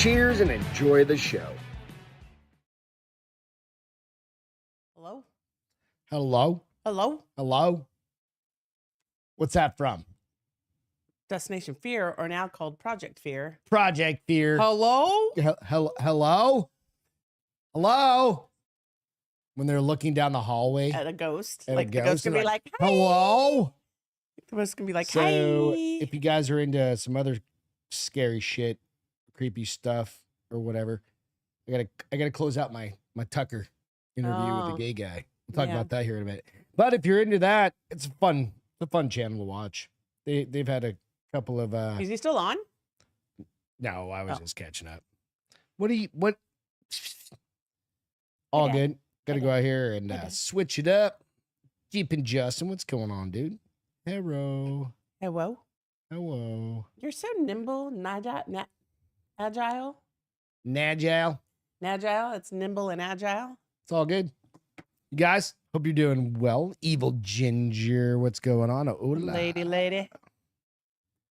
Cheers and enjoy the show. Hello? Hello? Hello? Hello? What's that from? Destination Fear, or now called Project Fear. Project Fear. Hello? Hello? Hello? When they're looking down the hallway. At a ghost. At Like a the ghost and can be like, hi. hello? The ghost can be like, So hi. if you guys are into some other scary shit, creepy stuff or whatever, I gotta close out my Tucker interview with the gay guy. We'll talk about that here in a minute. But if you're into that, it's a fun channel to watch. They've had a couple of Is he still on? No, I was just catching up. What all good. Gotta go out here and switch it up. Keeping Justin. What's going on, dude? Hello. Hello? Hello. You're so nimble, agile. Nagile. Nagile. It's nimble and agile. It's all good. You guys, hope you're doing well. Evil Ginger, what's going on? Hola. Lady.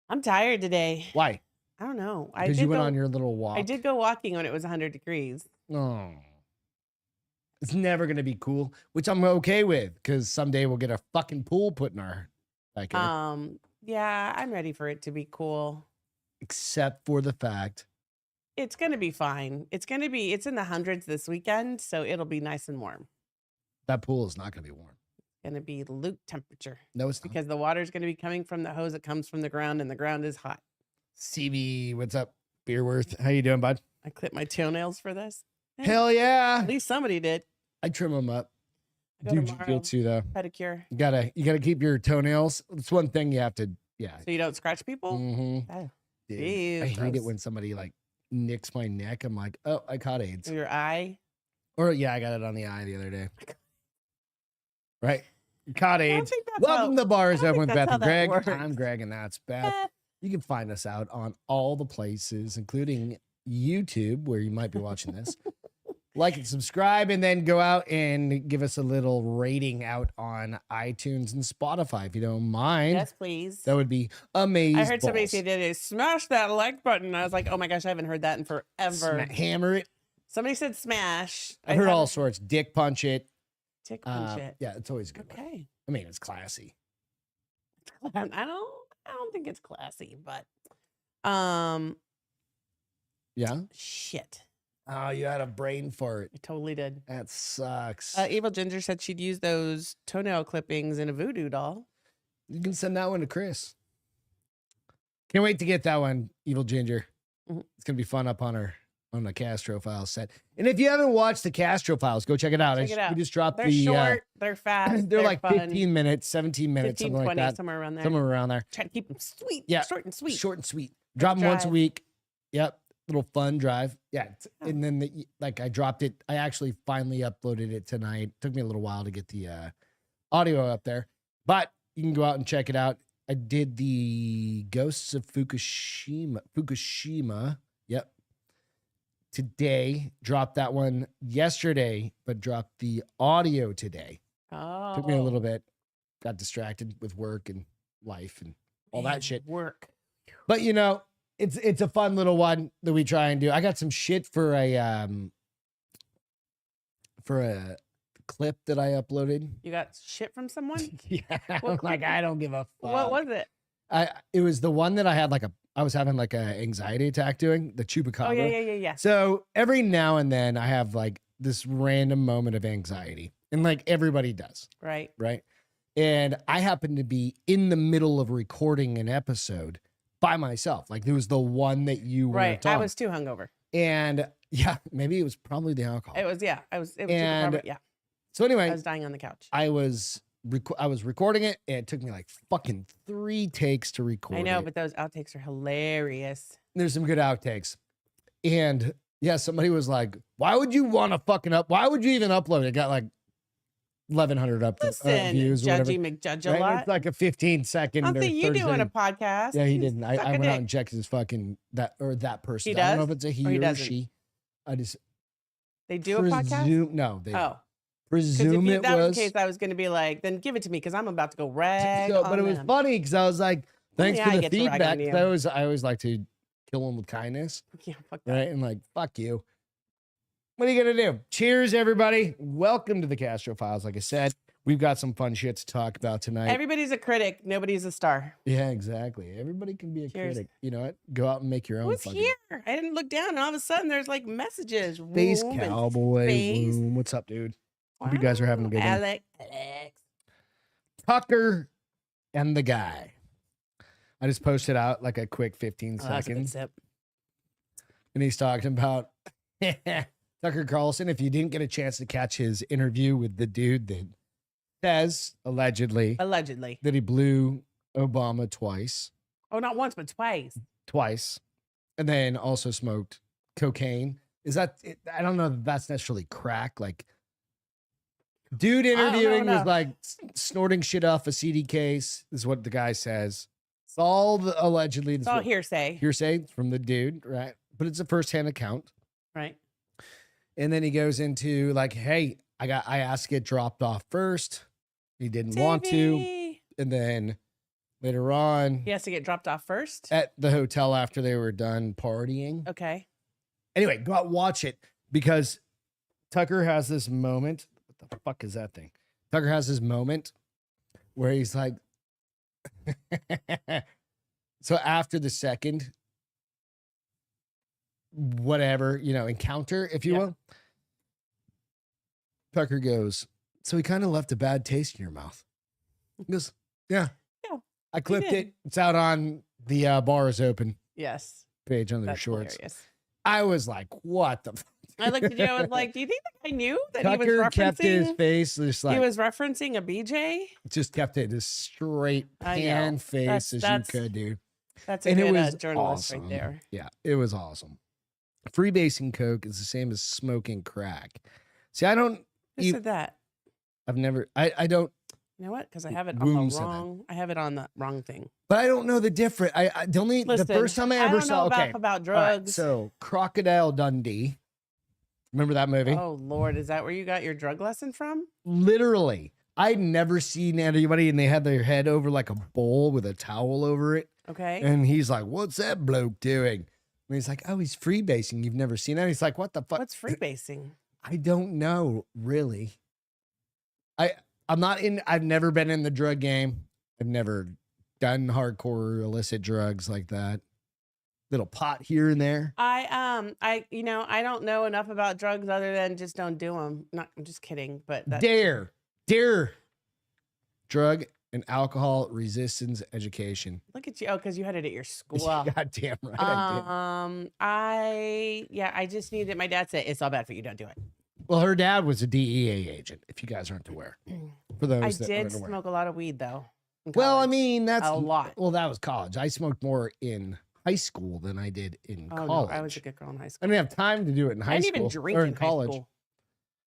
I'm tired today. Why? I don't know. Because you went on your little walk. I did go walking when it was 100 degrees. Oh. It's never going to be cool, which I'm okay with, because someday we'll get a fucking pool put in our backyard. Yeah, I'm ready for it to be cool. Except for the fact. It's going to be fine. It's in the hundreds this weekend, so it'll be nice and warm. That pool is not going to be warm. It's going to be Luke temperature. No, it's not. Because the water's going to be coming from the hose that comes from the ground, and the ground is hot. CB, what's up? Beerworth, how you doing, bud? I clipped my toenails for this. Hell yeah. At least somebody did. I trim them up. I go Do tomorrow. jujitsu though. Pedicure. You gotta keep your toenails. It's one thing you have to. Yeah. So you don't scratch people? Mm-hmm. Oh. Dude, Ew, I hate it gross. when somebody like nicks my neck. I'm like, oh, I caught AIDS. Your eye? Or yeah, I got it on the eye the other day. Right. Caught I don't AIDS. think that's Welcome to Bars Up with Beth and Greg. works. I'm Greg and that's Beth. You can find us out on all the places, including YouTube, where you might be watching this. Like and subscribe, and then go out and give us a little rating out on iTunes and Spotify, if you don't mind. Yes, please. That would be amazing. I heard somebody say today, smash that like button. I was like, oh my gosh, I haven't heard that in forever. Hammer it. Somebody said smash. I heard all sorts. Dick punch it. Tick punch it. Yeah, it's always a good. Okay. I mean, it's classy. I don't think it's classy, but Yeah. shit. Oh, you had a brain fart. I totally did. That sucks. Evil Ginger said she'd use those toenail clippings in a voodoo doll. You can send that one to Chris. Can't wait to get that one, Evil Ginger. Mhm. It's gonna be fun up on the Castro Files set. And if you haven't watched the Castro Files, go check it out. Check it out. We just dropped They're short, they're fast, they're like fun. 15 minutes, 17 minutes, 15, something 20, like that. somewhere around there. Somewhere around there. Trying to keep them sweet, Yeah. short and sweet. Short and sweet. Drop them once a drive. week. Yep. Little fun drive. Yeah. And then I dropped it. I actually finally uploaded it tonight. Took me a little while to get the audio up there, but you can go out and check it out. I did the Ghosts of Fukushima. Yep. Today, dropped that one yesterday, but dropped the audio today. Oh. Took me a little bit. Got distracted with work and life and all that shit. Work. But it's a fun little one that we try and do. I got some shit for a clip that I uploaded. You got shit from someone? Yeah. What Like I don't give a fuck. What was it? It was the one that I had I was having like a anxiety attack doing, the chupacabra. Oh, yeah. So every now and then I have like this random moment of anxiety. And like everybody does. Right. Right. And I happened to be in the middle of recording an episode by myself. Like it was the one that you were Right. talking. I was too hungover. And yeah, maybe it was probably the alcohol. It was And- yeah. So anyway, I was dying on the couch. I was recording it, and it took me like fucking 3 takes to record. I know, it. but those outtakes are hilarious. There's some good outtakes. And yeah, somebody was like, "Why would you want to why would you even upload it?" It got like 1,100 Listen, views or whatever. Judgy McJudge a Right? lot. It's like a 15-second. I don't or think you 30 doing a second. podcast. Yeah, he He's didn't. I suck a went out dick. and checked his fucking that person. He I don't know does? if it's a he Or he or doesn't? she. I just They do a podcast? No, they Oh. Because presume if it that was was. the case, I was going to be like, then give it to me because I'm about to go rag So, on but it was them. funny because I was like, thanks Yeah, for I the get to rag feedback. on you. 'Cause I always like to kill him with kindness. Yeah, fuck that. Right? And like, fuck you. What are you going to do? Cheers, everybody. Welcome to the Castro Files. Like I said, we've got some fun shit to talk about tonight. Everybody's a critic. Nobody's a star. Yeah, exactly. Everybody can be a critic. You know what? Go out and make your own. Who's here? I didn't look down, and all of a sudden, there's like messages. Space Womb and Cowboy. space. Womb. What's up, dude? Hope you guys are having a good one. Alex. Tucker and the guy. I just posted out like a quick 15 Oh, that's a good seconds. sip. And he's talking about Tucker Carlson. If you didn't get a chance to catch his interview with the dude that says, allegedly, that he blew Obama twice. Oh, not once, but twice. Twice. And then also smoked cocaine. Is that, I don't know if that's necessarily crack. Like, dude interviewing was like snorting shit off a CD case, is what the guy says. It's all allegedly. It's all hearsay. Hearsay from the dude, right? But it's a first-hand account. Right. And then he goes into like, hey, I asked to get dropped off first. He didn't want to. And then later on, he has to get dropped off first at the hotel after they were done partying. Okay. Anyway, go out and watch it because Tucker has this moment. What the fuck is that thing? Tucker has this moment where he's like, so after the second, whatever, encounter, if you will, Tucker goes, so he kind of left a bad taste in your mouth. He goes, yeah. I clipped it. It's out on the Bar is Open page on their shorts. Hilarious. I was like, what the fuck? I looked at you, I was like, do you think that I knew that Tucker he was referencing? kept his face just like, he was referencing a BJ? just kept it as straight pan face as you could, dude. That's a good journalist right there. Yeah, it was awesome. Freebasing coke is the same as smoking crack. See, I don't. Who said that? I've never. I don't. You know what? Because I have it on the wrong. I have it on the wrong thing. But I don't know the difference. The first time I ever saw. About drugs. Right, so Crocodile Dundee. Remember that movie? Oh Lord, is that where you got your drug lesson from? Literally, I'd never seen anybody, and they had their head over like a bowl with a towel over it. Okay. And he's like, "What's that bloke doing?" And he's like, "Oh, he's freebasing. You've never seen that?" He's like, "What the fuck? What's freebasing?" I don't know, really. I'm not in. I've never been in the drug game. I've never done hardcore illicit drugs like that. Little pot here and there. I don't know enough about drugs other than just don't do them. I'm just kidding, but Dare drug and alcohol resistance education. Look at you. Oh, because you had it at your school. God damn right. I just need it. My dad said it's all bad for you. Don't do it. Well, her dad was a DEA agent, if you guys aren't aware. For those I that did aren't aware. smoke a lot of weed though. Well, I mean, that's a lot. Well, that was college. I smoked more in high school than I did in college. No, I was a good girl in high school. I didn't have time to do it in high school. I didn't even drink or in college. high school.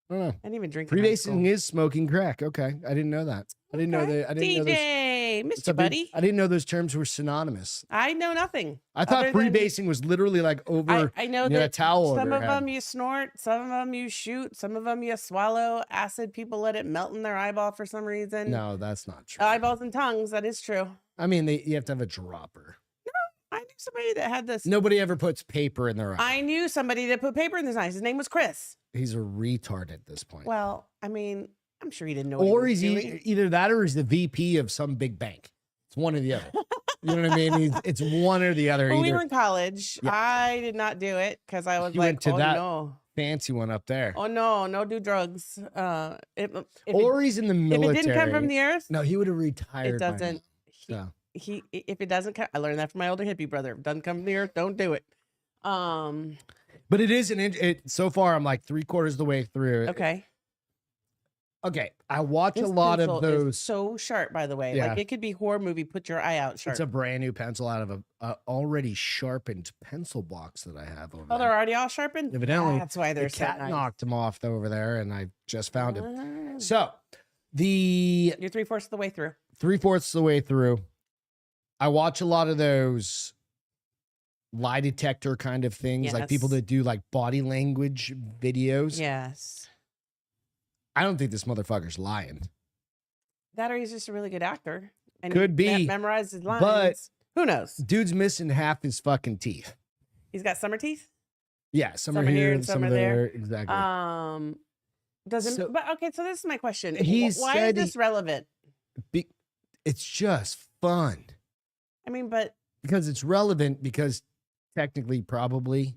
I don't know. I didn't even drink. Freebasing is smoking crack. Okay, I didn't know that. I didn't know that. I didn't know DJ, missed you, buddy. I didn't know those terms were synonymous. I know nothing. I thought freebasing was literally like over. I know that a towel. Some of them you snort, some of them you shoot, some of them you swallow acid. People let it melt in their eyeball for some reason. No, that's not true. Eyeballs and tongues. That is true. I mean, you have to have a dropper. I knew somebody that had this. Nobody ever puts paper in their eye. I knew somebody that put paper in his eyes. His name was Chris. He's a retard at this point. Well, I mean, I'm sure he didn't know. Or he's either that or he's the VP of some big bank. It's one or the other. You know what I mean? It's one or the other. When we were in college, I did not do it because I was went to that no. fancy one up there. Oh no do drugs. Or he's in the military. If it didn't come from the earth, no, he would have retired. It doesn't. If it doesn't come, I learned that from my older hippie brother. If it doesn't come from the earth, don't do it. But it is so far I'm like 3/4 of the way through. Okay. I watch a lot of those. Is so sharp, by the way. Yeah. Like it could be horror movie. Put your eye out. Sharp. It's a brand new pencil out of a already sharpened pencil box that I have over there. They're already all sharpened. Evidently, that's why they're the cat so nice. knocked them off over there, and I just found it. So you're 3/4 of the way through. 3/4 of the way through. I watch a lot of those lie detector kind of things, like people that do like body language videos. Yes. I don't think this motherfucker's lying. That or he's just a really good actor. And Could be. Memorized his lines. But who knows? Dude's missing half his fucking teeth. He's got summer teeth. Yeah, some are Some are here here, and some some are are there. there. Exactly. Doesn't. So- But okay, so this is my question. He Why is said this relevant? It's just fun I mean, but because it's relevant because technically, probably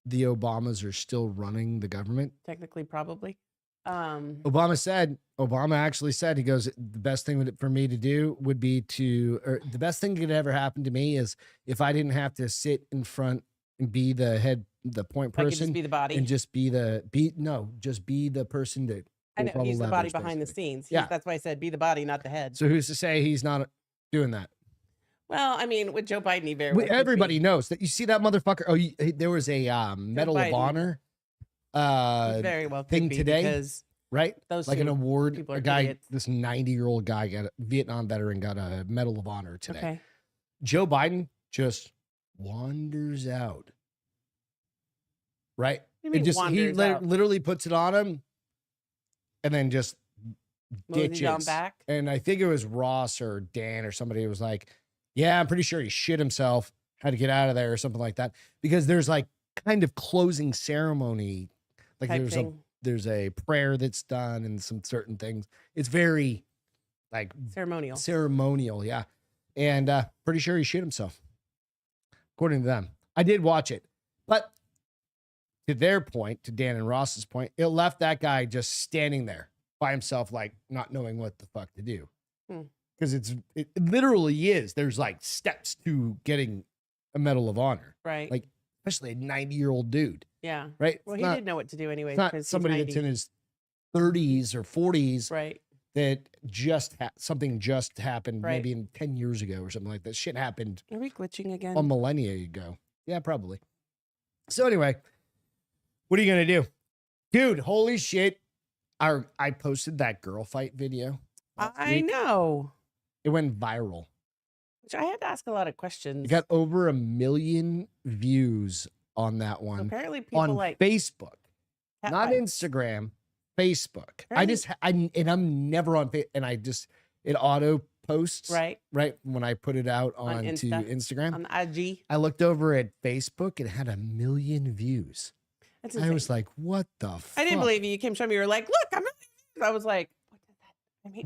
the Obamas are still running the government. technically, probably. Obama actually said, he goes, the best thing for me to do would be or the best thing that could ever happen to me is if I didn't have to sit in front and be the point Like, person, just be the body. and just be the person that. I know he's the body behind the scenes. Yeah, that's why I said be the body, not the head. So who's to say he's not doing that? Well, I mean, with Joe Biden, he very well could everybody be. knows that. You see that motherfucker? Oh, there was a Medal of Biden. Honor He very well could thing be today, because right? those Like an two award. people are A guy, idiots. this 90-year-old guy, got a Vietnam veteran, got a Medal of Honor today. Okay. Joe Biden just wanders out, right? What do you mean He wanders out? literally puts it on him, and then just Mows ditches. down back. And I think it was Ross or Dan or somebody who was like, yeah, I'm pretty sure he shit himself, had to get out of there or something like that. Because there's like kind of closing ceremony. Like Type thing. there's a prayer that's done and some certain things. It's very like Ceremonial. yeah. And pretty sure he shit himself, according to them. I did watch it. But to their point, to Dan and Ross's point, it left that guy just standing there by himself, like not knowing what the fuck to do. Because it literally is. There's like steps to getting a Medal of Honor. Right. Like, especially a 90-year-old dude. Yeah. Right. Well, he did know what to do anyway. It's not somebody that's in his 30s or 40s. Right. That something just happened Right. maybe in 10 years ago or something like that. Shit happened Are we glitching again? a millennia ago. Yeah, probably. So anyway, what are you going to do? Dude, holy shit. I posted that girl fight video. I know. It went viral. Which I had to ask a lot of questions. It got over 1 million views on that So one apparently people on like Facebook, cat not fights. Instagram, Facebook. Apparently- I'm never on Facebook, and it auto posts Right. when I put it out On onto Insta. Instagram. On the IG. I looked over at Facebook, it had 1 million views. That's I insane. was like, what the fuck? I didn't believe you. You came to show me. You were like, look, I'm really. I was like,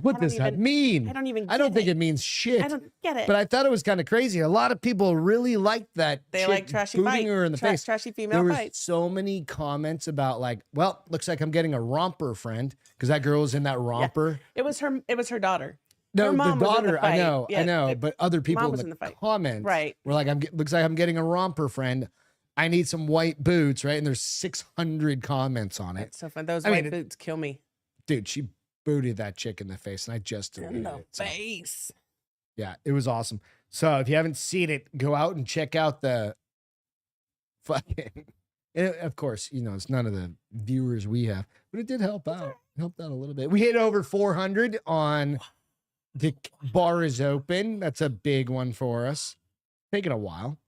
What does that mean? I don't even. I don't think get it means shit. I don't get it. But I thought it was kind of crazy. A lot of people really liked that. They chick like trashy booting fight. her in the face. Trashy There female were fights. so many comments about like, well, looks like I'm getting a romper friend because that girl was in that romper. It was her. It was her daughter. No, Her the mom was in the daughter. I fight. know, Yeah, I know. But other people mom was in in the the fight. comments, Right. were like, looks like I'm getting a romper friend. I need some white boots, right? And there's 600 comments on it. That's so fun. Those I white mean, boots kill me. Dude, she booted that chick in the face, and I just In deleted the it. So, face. yeah, it was awesome. So if you haven't seen it, go out and check out the fucking. Of course, it's none of the viewers we have, but it did help out. It helped out a little bit. We hit over 400 on the bar is open. That's a big one for us. Taking a while.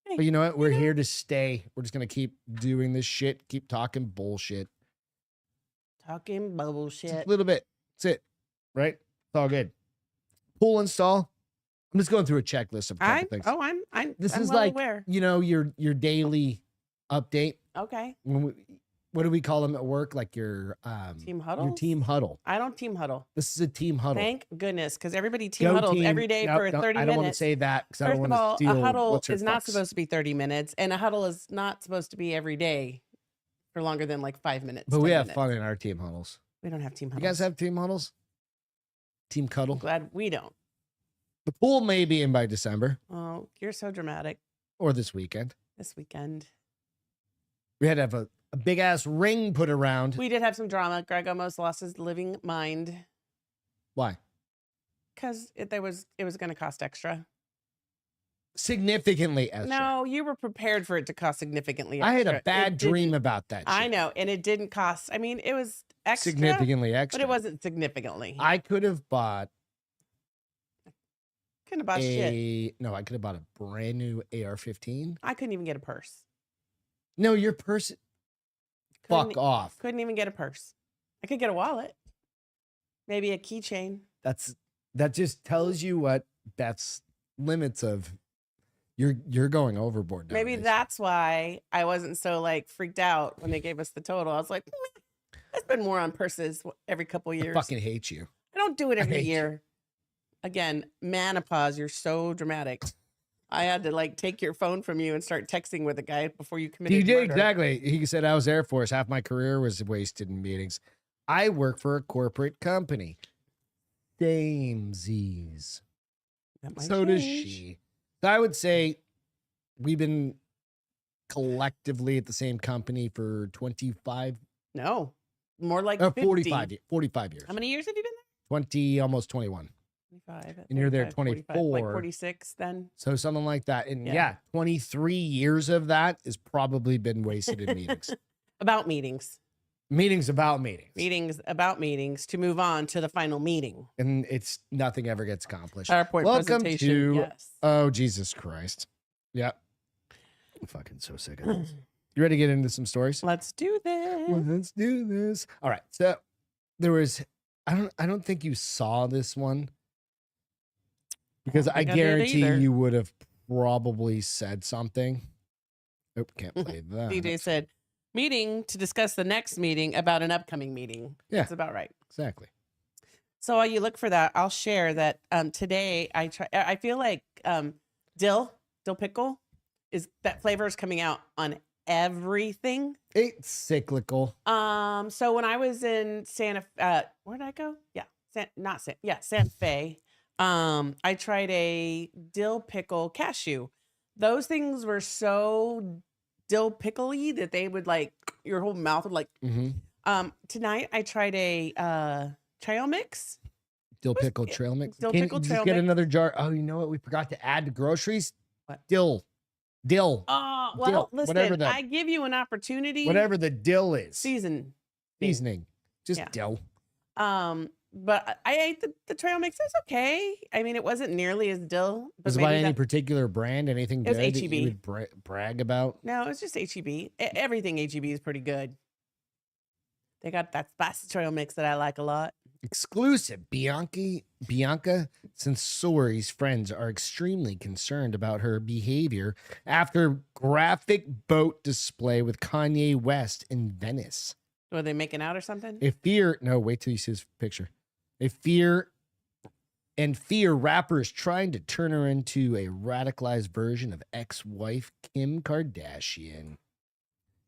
Hey, But you know what? We're here to stay. We're just going to keep doing this shit, keep talking bullshit. Talking bubble Just a shit. little bit. That's it. Right? It's all good. Pool install. I'm just going through a checklist of a couple things. I'm. This I'm is well like, aware. your daily update. Okay. What do we call them at work? Like your Team huddle. your team huddle. I don't team huddle. This is a team huddle. Thank goodness, because everybody team Go huddles team. every day Nope, for 30 minutes. I don't want to say that because I First don't of want all, to steal. a huddle what's her is not fucks. supposed to be 30 minutes, and a huddle is not supposed to be every day for longer than like 5 minutes. But we 10 have minutes. fun in our team huddles. We don't have team You huddles. guys have team huddles? Team cuddle? Glad we don't. The pool may be in by December Oh, you're so dramatic. or this weekend. This weekend, We had to have a big ass ring put around. we did have some drama. Greg almost lost his living mind Why? because it was going to cost extra. Significantly extra. No, you were prepared for it to cost significantly I extra. had a bad dream about that. I shit. know, and it didn't cost. I mean, it was extra, Significantly extra. but it wasn't significantly. I could have bought couldn't have bought shit. No, I could have bought a brand new AR-15. I couldn't even get a purse. No, your person. Fuck Couldn't- off. Couldn't even get a purse. I could get a wallet, maybe a keychain. That just tells you what Beth's limits of. You're going overboard. Maybe nowadays. that's why I wasn't so like freaked out when they gave us the total. I was like, I spend more on purses every couple I years. fucking hate you. I don't do it I every hate you. year. Again, menopause, you're so dramatic. I had to like take your phone from you and start texting with a guy before you committed You did, murder. exactly. He said I was Air Force. Half my career was wasted in meetings. I work for a corporate company. Samesies. That might So does change. she. So I would say we've been collectively at the same company for 25, No, more like 50. 45 years. How many years have you been 20, almost 21. 25. And you're there 45, 24. Like 46 then. So something like that. And Yeah. yeah, 23 years of that has probably been wasted in meetings. About meetings. Meetings about meetings. Meetings about meetings to move on to the final meeting. And it's nothing ever gets accomplished. PowerPoint Welcome presentation. to, Yes. oh, Jesus Christ. Yeah. I'm fucking so sick of this. You ready to get into some stories? Let's do this. Let's do this. All right. So there was, I don't think you saw this one because I think I did guarantee either. you would have probably said something. Oh, can't play that. DJ said, meeting to discuss the next meeting about an upcoming meeting. Yeah. That's about right. Exactly. So while you look for that, I'll share that today I feel like dill pickle that flavor is coming out on everything. It's cyclical. So when I was in Santa where'd I go? Yeah. Santa Fe. I tried a dill pickle cashew. Those things were so dill pickly that they would like your whole mouth would like tonight I tried a trail mix. Dill pickle trail mix. Dill Can pickle you just trail get mix. another jar? Oh, you know what? We forgot to add to groceries. What? Dill. Oh, well, Dill, listen, whatever the- I give you an opportunity. Whatever the dill is. Seasoning. Just Yeah. dill. But I ate the trail mix. It's okay. I mean, it wasn't nearly as dill. But Was it by any particular brand? Anything It was good that HEB. you would brag about? No, it's just HEB. Everything HEB is pretty good. They got that spicy trail mix that I like a lot. Exclusive. Bianca Sensori's friends are extremely concerned about her behavior after graphic boat display with Kanye West in Venice. Were they making out or something? No, wait till you see his picture. Fear rappers trying to turn her into a radicalized version of ex-wife Kim Kardashian.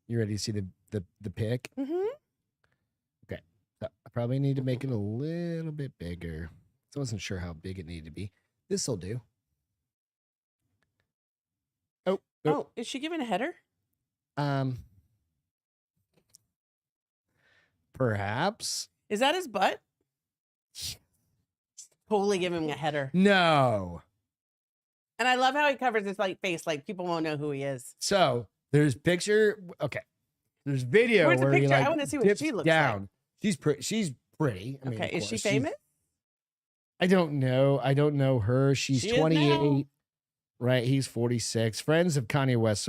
You ready to see the pic? Mm-hmm. Okay. So I probably need to make it a little bit bigger. I wasn't sure how big it needed to be. This'll do. Oh, is she giving a header? Perhaps. Is that his butt? Totally giving him a header. No. And I love how he covers his like face, like people won't know who he is. So there's picture. Okay. There's video Where's the where he picture? I like wanna see what dips she looks down. She's pretty. She's pretty. I mean, Okay, of is she course, she's- famous? I don't know. I don't know her. She's She is now. 28. Right, he's 46. Friends of Kanye West's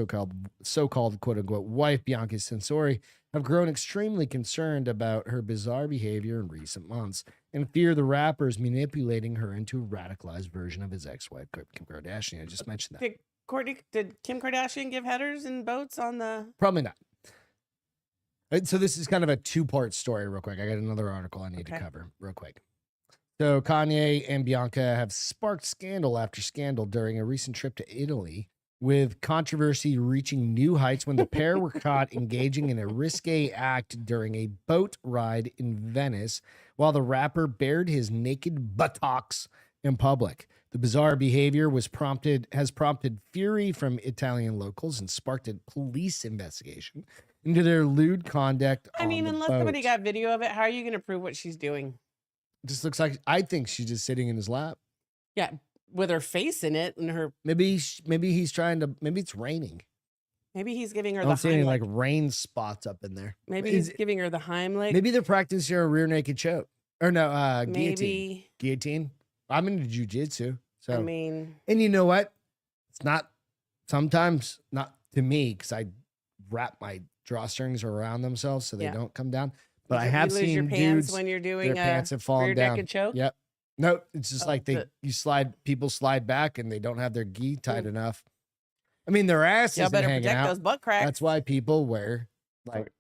so-called quote-unquote wife, Bianca Sensori, have grown extremely concerned about her bizarre behavior in recent months and fear the rapper is manipulating her into a radicalized version of his ex-wife, Kim Kardashian. I just mentioned that. Did Kim Kardashian give headers and boats on the... Probably not. So this is kind of a two-part story real quick. I got another article I need to cover real quick. So Kanye and Bianca have sparked scandal after scandal during a recent trip to Italy, with controversy reaching new heights when the pair were caught engaging in a risque act during a boat ride in Venice, while the rapper bared his naked buttocks in public. The bizarre behavior has prompted fury from Italian locals and sparked a police investigation into their lewd conduct. I mean, unless somebody got video of it, how are you going to prove what she's doing? Just looks like, I think she's just sitting in his lap. Yeah, with her face in it and her... Maybe he's trying to, maybe it's raining. Maybe he's giving her I the don't see any Heimlich. like rain spots up in there. Maybe he's giving her the Heimlich. Maybe they're practicing a rear naked choke. Or no, guillotine. Maybe. Guillotine. I'm into jujitsu. So, I mean... and you know what? It's not, sometimes not to me, because I wrap my drawstrings around themselves so they don't come down. But I have you lose seen your pants dudes, when you're doing their pants have fallen rear down. naked choke. Yep. No, it's just like the- people slide back and they don't have their gi tight enough. I mean, their ass Y'all isn't better hanging protect out. those butt cracks. That's why people wear like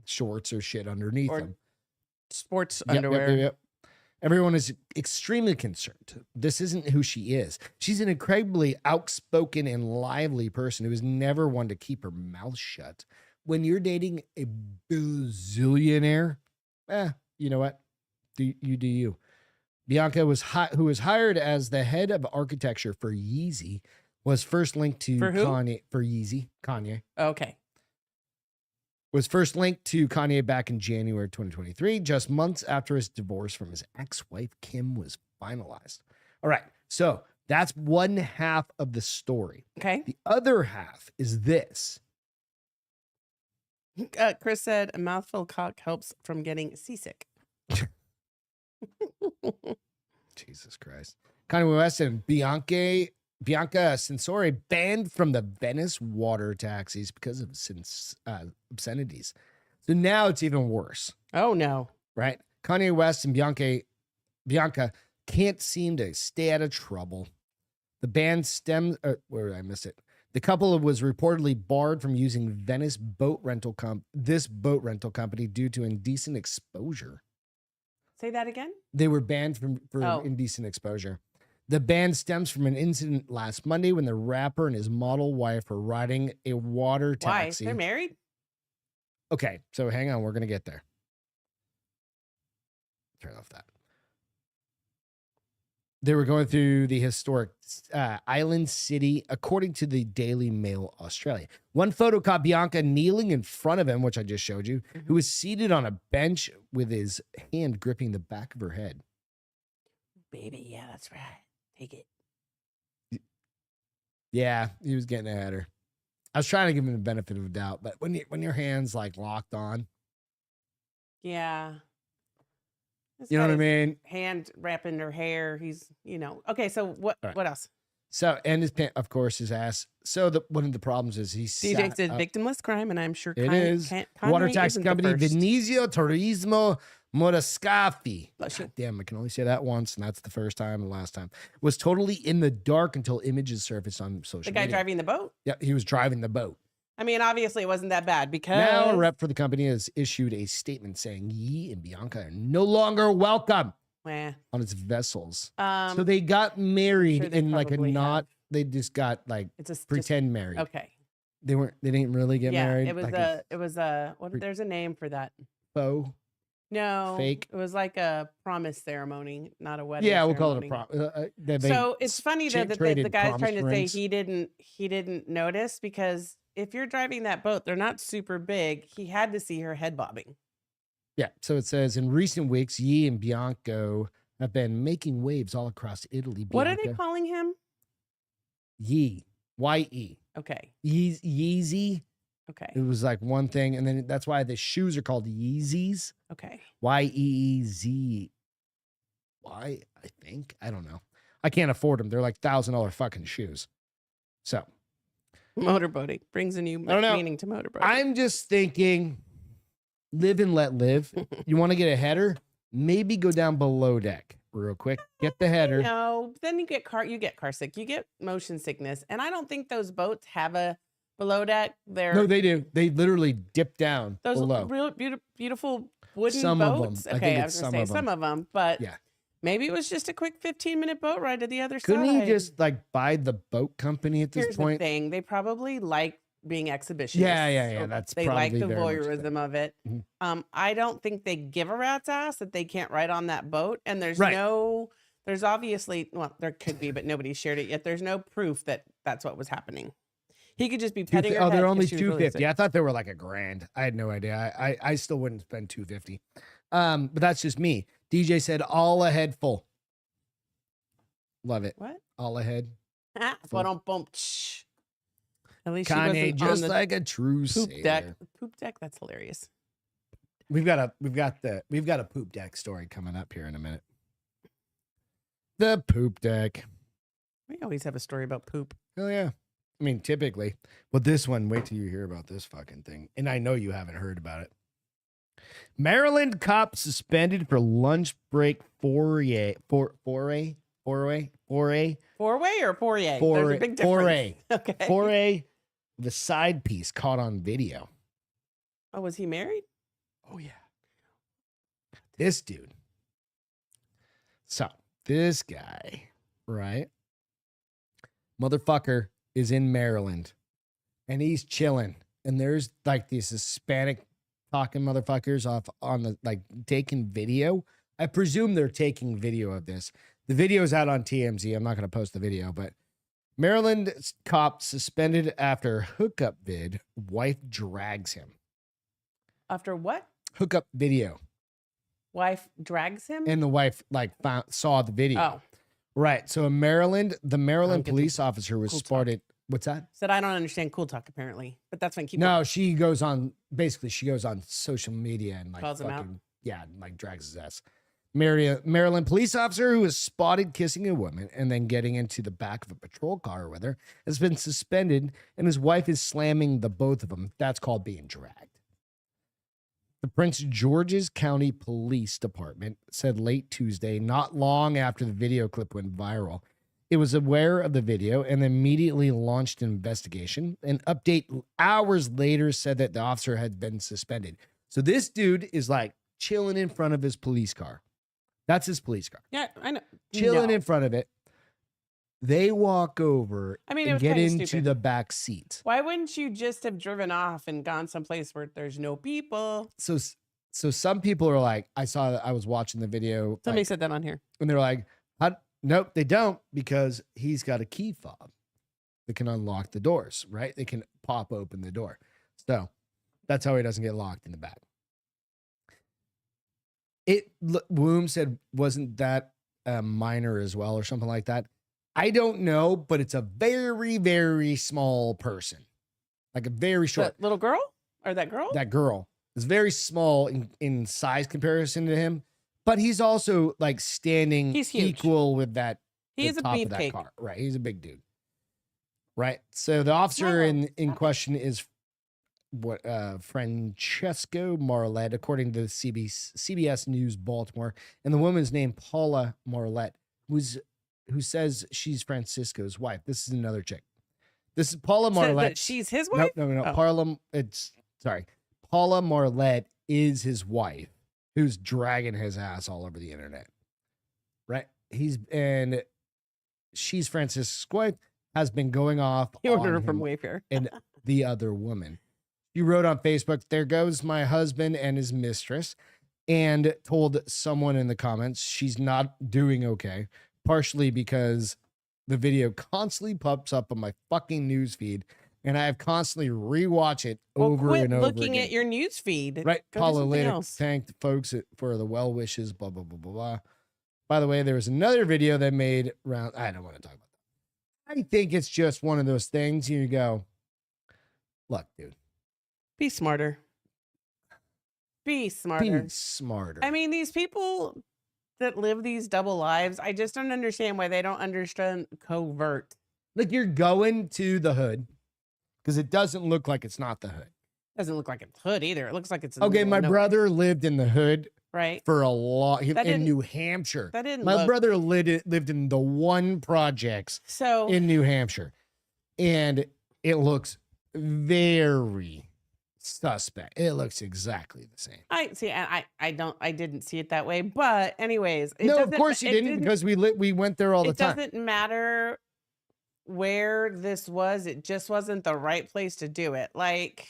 shorts or shit underneath Or them. sports Yep, underwear. Yep. Everyone is extremely concerned. This isn't who she is. She's an incredibly outspoken and lively person who is never one to keep her mouth shut. When you're dating a bazillionaire, you know what? Do you. Bianca who was hired as the head of architecture for Yeezy, was first linked to For who? Kanye. Okay. Was first linked to Kanye back in January 2023, just months after his divorce from his ex-wife Kim was finalized. All right, so that's one half of the story. Okay. The other half is this. Chris said a mouthful of cock helps from getting seasick. Jesus Christ. Kanye West and Bianca Censori banned from the Venice water taxis because of obscenities. So now it's even worse, Oh no. right? Kanye West and Bianca can't seem to stay out of trouble. The ban stems, where did I miss it? The couple was reportedly barred from using Venice boat rental company due to indecent exposure. Say that again? They were banned for indecent exposure. The ban stems from an incident last Monday when the rapper and his model wife were riding a water taxi. Why? They're married? Okay, so hang on. We're going to get there. Turn off that. They were going through the historic island city, according to the Daily Mail Australia. One photo caught Bianca kneeling in front of him, which I just showed you, who was seated on a bench with his hand gripping the back of her head. Baby, yeah, that's right. Take it. Yeah, he was getting at her. I was trying to give him the benefit of the doubt, but when your hands like locked on, Yeah. This you know what I guy's mean? Hand wrapping her hair. He's, Okay, so what Right. what else? So, and his pants, of course, his ass. So one of the problems is he's DJ said victimless crime, and I'm sure it Kanye, is. Kanye Water taxi isn't the company first. Venezia Turismo Moriscafi. Bless you. Damn, I can only say that once, and that's the first time and last time. Was totally in the dark until images surfaced on social The guy media. driving the boat? Yeah, he was driving the boat. I mean, obviously it wasn't that bad because Now a rep for the company has issued a statement saying Yi and Bianca are no longer welcome on its vessels. So they got married sure they in like a probably not. have. They just got like pretend married. Okay. They didn't really get married. It was like there's a name for that. faux. No. Fake. It was like a promise ceremony, not a wedding. Yeah, we'll call it a ceremony. prom. So it's funny though that the guy's trying to rings. say he didn't notice, because if you're driving that boat, they're not super big. He had to see her head bobbing. Yeah. So it says in recent weeks, Yi and Bianco have been making waves all across Italy. What are they calling him? Yi. Y-E. Okay. Yeezy. Okay. It was like one thing. And then that's why the shoes are called Yeezys. Okay. Y-E-E-Z. Why? I think. I don't know. I can't afford them. They're like $1,000 fucking shoes. So. Motorboating brings a new meaning to motorboating. I'm just thinking, live and let live. You want to get a header? Maybe go down below deck real quick. Get the header. No, then you get car sick. You get motion sickness. And I don't think those boats have a below deck. No, they do. They literally dip down those below. Real beautiful wooden Some boats. of them. Okay, I was going to say some of them, but yeah. Maybe it was just a quick 15-minute boat ride to the other Couldn't side. he just like buy the boat company at this Here's point? the thing. They probably like being exhibitionists. Yeah. So That's they like probably the very much voyeurism of it. Mhm. I don't think they give a rat's ass that they can't ride on that boat. And there's Right. there's obviously, well, there could be, but nobody shared it yet. There's no proof that that's what was happening. He could just be petting her head. They're only 'cause she was really $250. sick. I thought they were like $1,000. I had no idea. I still wouldn't spend $250. But that's just me. DJ said all ahead full. Love it. What? All ahead. Ba-dum-bum. Shh. At least she Kanye, wasn't just on the like a true poop sailor. deck. Poop deck. That's hilarious. We've got a poop deck story coming up here in a minute. The poop deck. We always have a story about poop. Oh yeah. I mean, typically. But this one, wait till you hear about this fucking thing. And I know you haven't heard about it. Maryland cop suspended for lunch break foray. Four-way or Poirier? There's a big difference. Okay. Foray the side piece caught on video. Oh, was he married? Oh, yeah. This dude. So, this guy, right? Motherfucker is in Maryland and he's chilling. And there's like these Hispanic talking motherfuckers off on the like taking video. I presume they're taking video of this. The video's out on TMZ. I'm not going to post the video, but Maryland cop suspended after hookup vid. Wife drags him. After what? Hookup video. Wife drags him? And the wife like saw the video. Oh. Right. So in Maryland, the Maryland police officer was cool spotted. What's that? Said I don't understand cool talk apparently, but that's fine. Keep No, going. she goes on social media and like Calls him out? fucking, yeah, like drags his ass. Maryland police officer who was spotted kissing a woman and then getting into the back of a patrol car with her has been suspended, and his wife is slamming the both of them. That's called being dragged. The Prince George's County Police Department said late Tuesday, not long after the video clip went viral, it was aware of the video and immediately launched an investigation. An update hours later said that the officer had been suspended. So this dude is like chilling in front of his police car. That's his police car. Yeah, I know. Chilling No. in front of it. They walk over I mean, it and was get kinda into stupid. the back seat. Why wouldn't you just have driven off and gone someplace where there's no people? So some people are like, I was watching the video. Somebody like, said that on here. and they're like, nope, they don't, because he's got a key fob that can unlock the doors, right? They can pop open the door. So that's how he doesn't get locked in the back. Woom said, wasn't that a minor as well or something like that? I don't know, but it's a very, very small person. Like a very short. The little girl? Or that girl? That girl is very small in size comparison to him, but he's also like standing He's huge. equal with that. He is a top of that beefcake. car. Right. He's a big dude. Right. So the officer in question is Francesco Marlette, according to CBS News Baltimore, and the woman's named Paula Marlette, who says she's Francisco's wife. This is another chick. This is Paula Said that Marlette. she's his wife? No. Oh. Paula Marlette is his wife, who's dragging his ass all over the internet. Right? She's Francisco's wife, has been going off. He ordered her on from him Wayfair. and the other woman. She wrote on Facebook, "There goes my husband and his mistress," and told someone in the comments she's not doing okay, partially because the video constantly pops up on my fucking news feed, and I have constantly rewatch it over quit and over looking again. at your news feed. Right. Go do Paula something later else. thanked folks for the well wishes, blah, blah, blah, blah, blah. By the way, there was another video that made around. I don't want to talk about that. I think it's just one of those things you go, look, dude. Be smarter. Be smarter. Be smarter. I mean, these people that live these double lives, I just don't understand why they don't understand covert. Like you're going to the hood because it doesn't look like it's not the hood. Doesn't look like it's hood either. It looks like it's in the Okay, middle my of nowhere, brother lived in the hood right? for a lot in didn't- New Hampshire. That didn't My look brother lived in the one projects so. in New Hampshire, and it looks very suspect. It looks exactly the same. I see. I didn't see it that way. But anyways, No, of course you didn't, because we went there all the it time. doesn't matter where this was. It just wasn't the right place to do it. Like,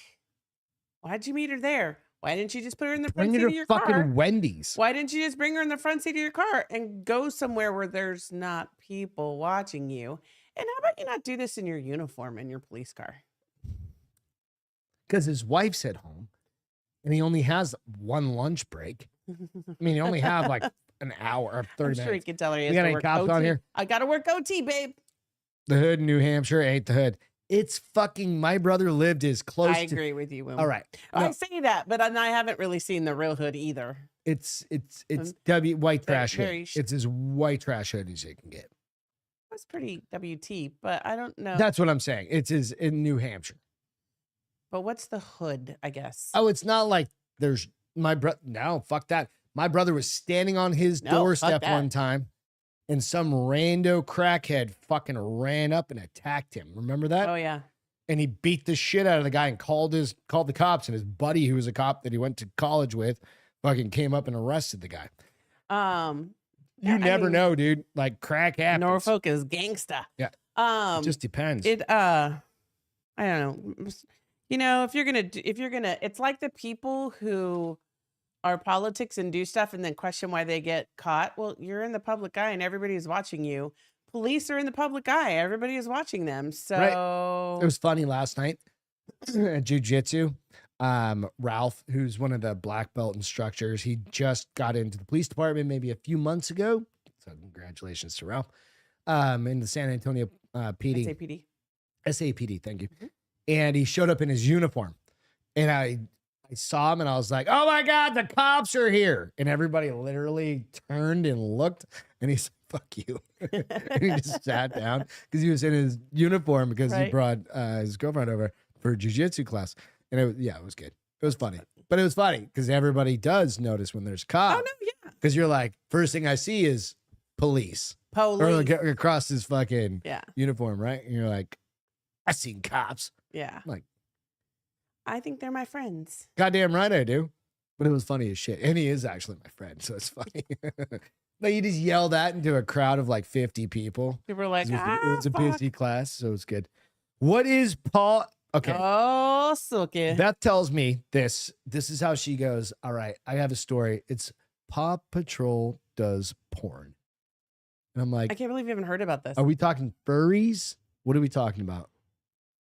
why'd you meet her there? Why didn't you just put her in the front Bring seat her of to your fucking car? Wendy's. Why didn't you just bring her in the front seat of your car and go somewhere where there's not people watching you? And how about you not do this in your uniform in your police car? Because his wife's at home, and he only has one lunch break. I mean, you only have like an hour or 30 I'm sure you minutes. can tell her he We has got to any work cops OT. on here? I got to work OT, babe. The hood in New Hampshire ain't the hood. It's fucking, my brother lived as close I to. agree with you, Will. All right. I No, say that, but I haven't really seen the real hood either. it's Um, white trash very hood. It's as white trash hood as you can get. That's pretty WT, but I don't know. That's what I'm saying. It's as in New Hampshire. But what's the hood, I guess? Oh, it's not like there's my brother. No, fuck that. My brother was standing on his No, fuck doorstep that. one time, and some rando crackhead fucking ran up and attacked him. Remember that? Oh, yeah. and he beat the shit out of the guy and called the cops, and his buddy, who was a cop that he went to college with, fucking came up and arrested the guy. You never know, dude. Like, crack happens. Norfolk is gangsta. Yeah. It just depends. I don't know. You know, if you're gonna, it's like the people who are politics and do stuff and then question why they get caught. Well, you're in the public eye and everybody's watching you. Police are in the public eye. Everybody is watching them. So right. It was funny last night at jiu-jitsu. Ralph, who's one of the black belt instructors, he just got into the police department maybe a few months ago. So congratulations to Ralph. In the San Antonio PD. SAPD, thank you. Mm-hmm. And he showed up in his uniform. And I saw him and I was like, oh my God, the cops are here. And everybody literally turned and looked and he's like, fuck you. And he just sat down because he was in his uniform because he brought his girlfriend over for jiu-jitsu class. And it was good. It was funny. But it was funny because everybody does notice when there's cops. Oh, no, yeah. Because you're like, first thing I see is police. Or like across his fucking uniform, right? And you're like, I seen cops. Yeah. I'm like, I think they're my friends. Goddamn right I do. But it was funny as shit. And he is actually my friend, so it's funny. Like, you just yelled that into a crowd of like 50 people. People were like, it was a busy class, so it's good. What is Paul? Okay. Oh, silky. Beth tells me this. This is how she goes. All right, I have a story. It's Paw Patrol does porn. And I'm like, I can't believe you haven't heard about this. Are we talking furries? What are we talking about?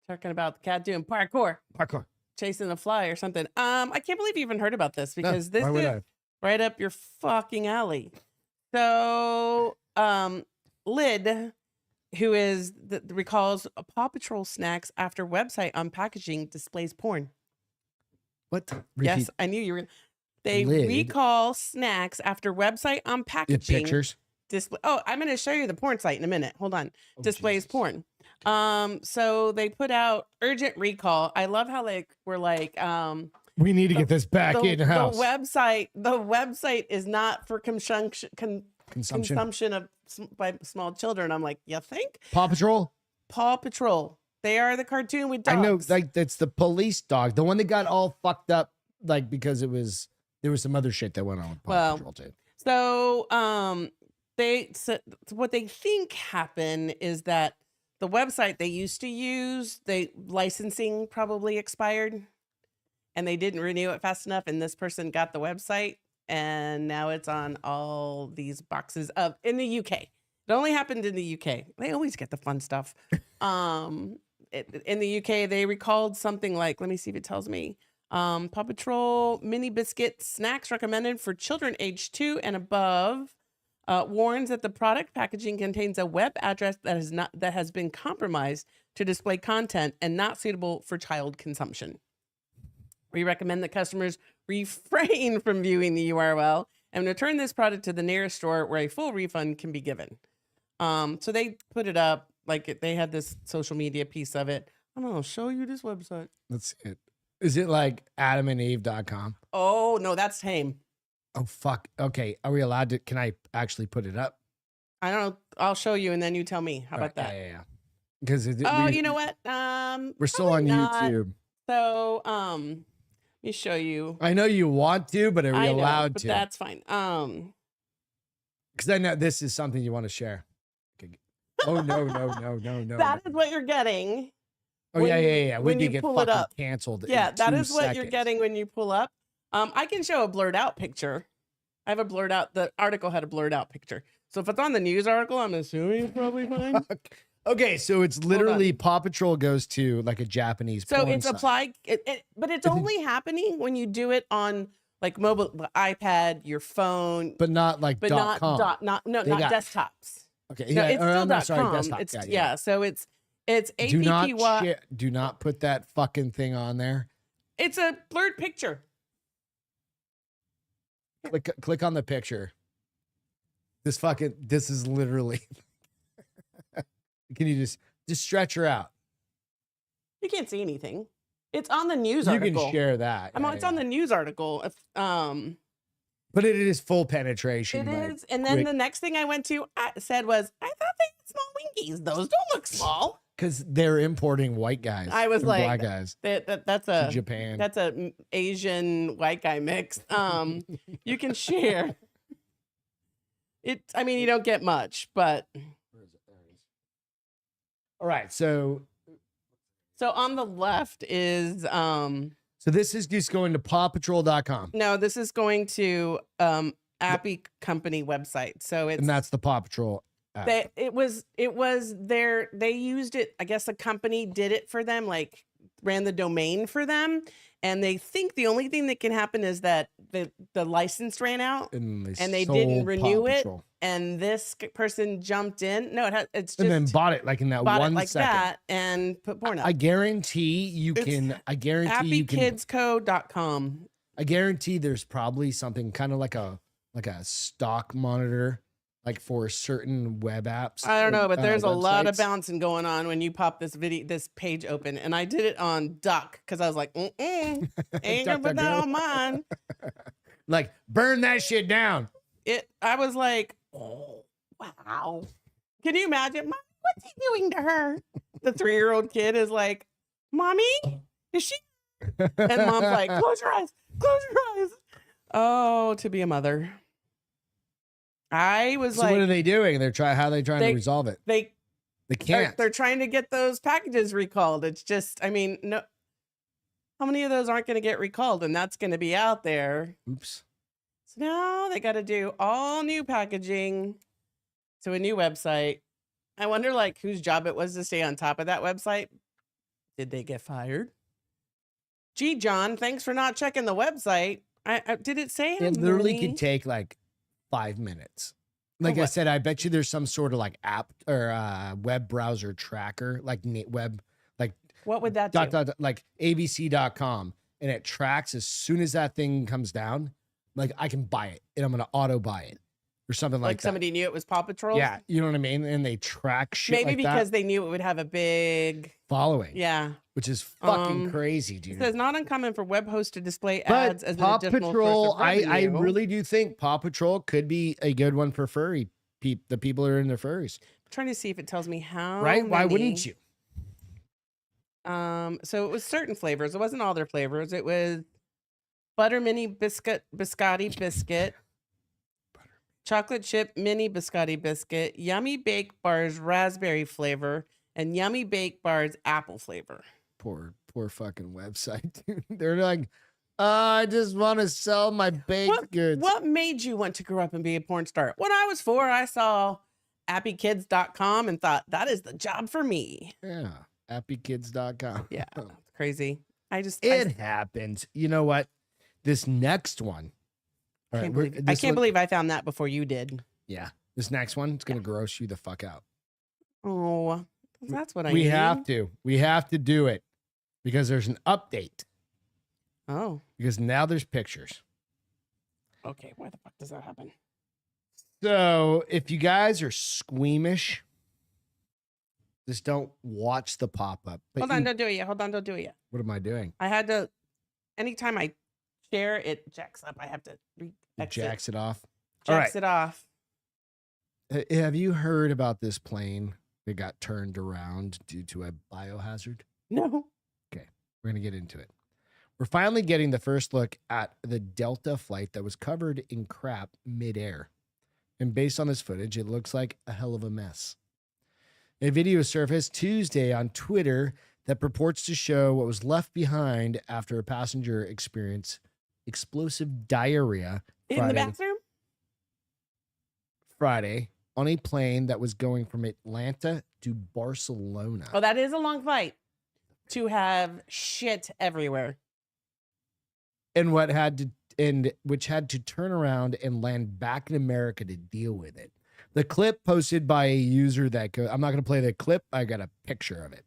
Talking about the cat doing parkour. Chasing a fly or something. I can't believe you even heard about this because this is right up your fucking alley. So, Lid, who is recalls Paw Patrol snacks after website on packaging displays porn. What? Repeat. Yes, I knew you were. They recall snacks after website on packaging. Pictures. I'm going to show you the porn site in a minute. Hold on. Displays porn. So they put out urgent recall. I love how we're like, we need to get this back in house. The website is not for consumption by small children. I'm like, you think? Paw Patrol? Paw Patrol. They are the cartoon with dogs. I know, like, that's the police dog. The one that got all fucked up, like, because there was some other shit that went on with Paw Patrol too. So, what they think happened is that the website they used to use, licensing probably expired and they didn't renew it fast enough. And this person got the website and now it's on all these boxes in the UK. It only happened in the UK. They always get the fun stuff. In the UK, they recalled something like, let me see if it tells me. Paw Patrol mini biscuit snacks recommended for children aged 2 and above. Warns that the product packaging contains a web address that has been compromised to display content and not suitable for child consumption. We recommend that customers refrain from viewing the URL and return this product to the nearest store where a full refund can be given. So they put it up like they had this social media piece of it. I'm gonna show you this website. That's it. Is it like adamandeve.com? Oh no, that's tame. Oh, fuck. Okay. Are we allowed to? Can I actually put it up? I don't know. I'll show you and then you tell me. How about that? Yeah. Because you know what? We're still on YouTube. So, let me show you. I know you want to, but are we allowed to? That's fine. Because I know this is something you want to share. Okay. Oh, no. That is what you're getting. Oh, yeah. When you get pull it up. Canceled. Yeah, that is what you're getting when you pull up. I can show a blurred out picture. I have a blurred out. The article had a blurred out picture. So if it's on the news article, I'm assuming it's probably fine. Okay, so it's literally Paw Patrol goes to like a Japanese. So porn it's site. applied, but it's only happening when you do it on like mobile, iPad, your phone, but not like not .com. not desktops. Okay, no, it's still .com. Desktop. It's so it's APPY. Do not put that fucking thing on there. It's a blurred picture. Click on the picture. This is literally. Can you just stretch her out? You can't see anything. It's on the news article. You can share that. It's on the news article. But it is full penetration. It is. And then the next thing I went to said was, I thought they had small winkies. Those don't look small. Because they're importing white guys. I was and like, black guys that's to a Japan. that's a Asian white guy mix. You can share it. I mean, you don't get much, but Where is it? There it is. All right, so on the left is this is just going to pawpatrol.com. no, this is going to Appy Company website. So it's And that's the Paw Patrol app. it was they used it. I guess a company did it for them, like ran the domain for them, and they think the only thing that can happen is that the license ran out and they sold didn't Paw renew it, Patrol. and this person jumped in. No, it's just And then bought it like in that bought 1 it like second. that and put porn up. I guarantee you It's can. I guarantee you can. appykidsco.com. I guarantee there's probably something kind of like a stock monitor, like for certain web apps. I don't know, but there's a lot of websites. bouncing going on when you pop this page open. And I did it on Duck because I was like, ain't gonna put that on mine. Like, burn that shit down. I was like, oh, wow. Can you imagine? Mommy, what's he doing to her? The 3-year-old kid is like, Mommy, is she? And mom's like, close your eyes, close your eyes. Oh, to be a mother. I was So like, what are they doing? How are they trying to resolve it? They can't. They're trying to get those packages recalled. It's just, I mean, no. How many of those aren't going to get recalled? And that's going to be out there. Oops. So now they got to do all new packaging to a new website. I wonder, like, whose job it was to stay on top of that website. Did they get fired? Gee, John, thanks for not checking the website. Did it say how It literally many? could take like 5 minutes. Like I what? said, I bet you there's some sort of like app or web browser tracker, like web, like What would that do? like abc.com, and it tracks as soon as that thing comes down. Like I can buy it, and I'm gonna auto buy it or something like that. Somebody knew it was Paw Patrol? Yeah, you know what I mean. And they track shit. Maybe like because that. they knew it would have a big Following. Yeah. Which is fucking crazy, It dude. says not uncommon for web hosts to display But ads as Paw an additional Patrol, source of I revenue. really do think Paw Patrol could be a good one for furry the people who are into furries. I'm trying to see if it tells me how Right? Why many. wouldn't you? So it was certain flavors. It wasn't all their flavors. It was butter mini biscotti biscuit, chocolate chip mini biscotti biscuit, yummy baked bars raspberry flavor, and yummy baked bars apple flavor. Poor fucking website, dude. They're like, I just want to sell my baked goods. What made you want to grow up and be a porn star? When I was 4, I saw appykids.com and thought, that is the job for me. Yeah. Appykids.com. Yeah, it's crazy. It happens. You know what? This next one. All right, I can't believe I found that before you did. Yeah. This next one, it's going to gross you the fuck out. Oh, that's what I We need. have to. We have to do it because there's an update. Oh, Because now there's pictures. okay. Why the fuck does that happen? So if you guys are squeamish, just don't watch the pop-up. But Hold on, don't do it yet. Hold on, don't do it yet. What am I doing? I had to, anytime I share, it jacks up. I have to It jacks it off. Jacks it off. Have you heard about this plane that got turned around due to a biohazard? No. Okay, we're going to get into it. We're finally getting the first look at the Delta flight that was covered in crap midair. And based on this footage, it looks like a hell of a mess. A video surfaced Tuesday on Twitter that purports to show what was left behind after a passenger experienced explosive diarrhea In the bathroom? Friday on a plane that was going from Atlanta to Barcelona. Oh, that is a long flight to have shit everywhere. And which had to turn around and land back in America to deal with it. The clip posted by a user I'm not going to play the clip. I got a picture of it.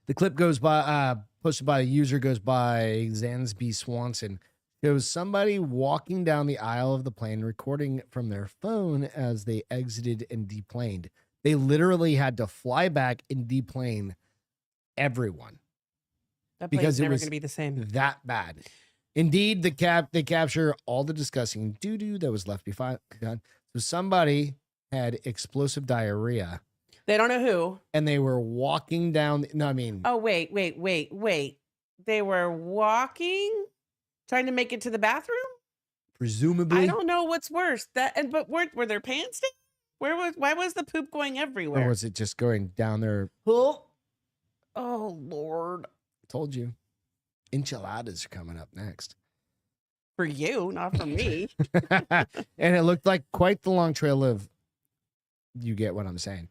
The clip posted by a user goes by Zansby Swanson. Shows somebody walking down the aisle of the plane, recording from their phone as they exited and deplaned. They literally had to fly back and deplane everyone. That Because plane's it never was going to be the same. that bad. Indeed, they capture all the disgusting doo-doo that was left behind. So somebody had explosive diarrhea They don't know who. And they were walking down. No, I mean. Oh, wait. They were walking, trying to make it to the bathroom? Presumably. I don't know what's worse. But were their pants down? Why was the poop going everywhere? Or was it just going down there? Oh, Lord. Told you. Enchiladas are coming up next. For you, not for me. And it looked like quite the long trail of, you get what I'm saying,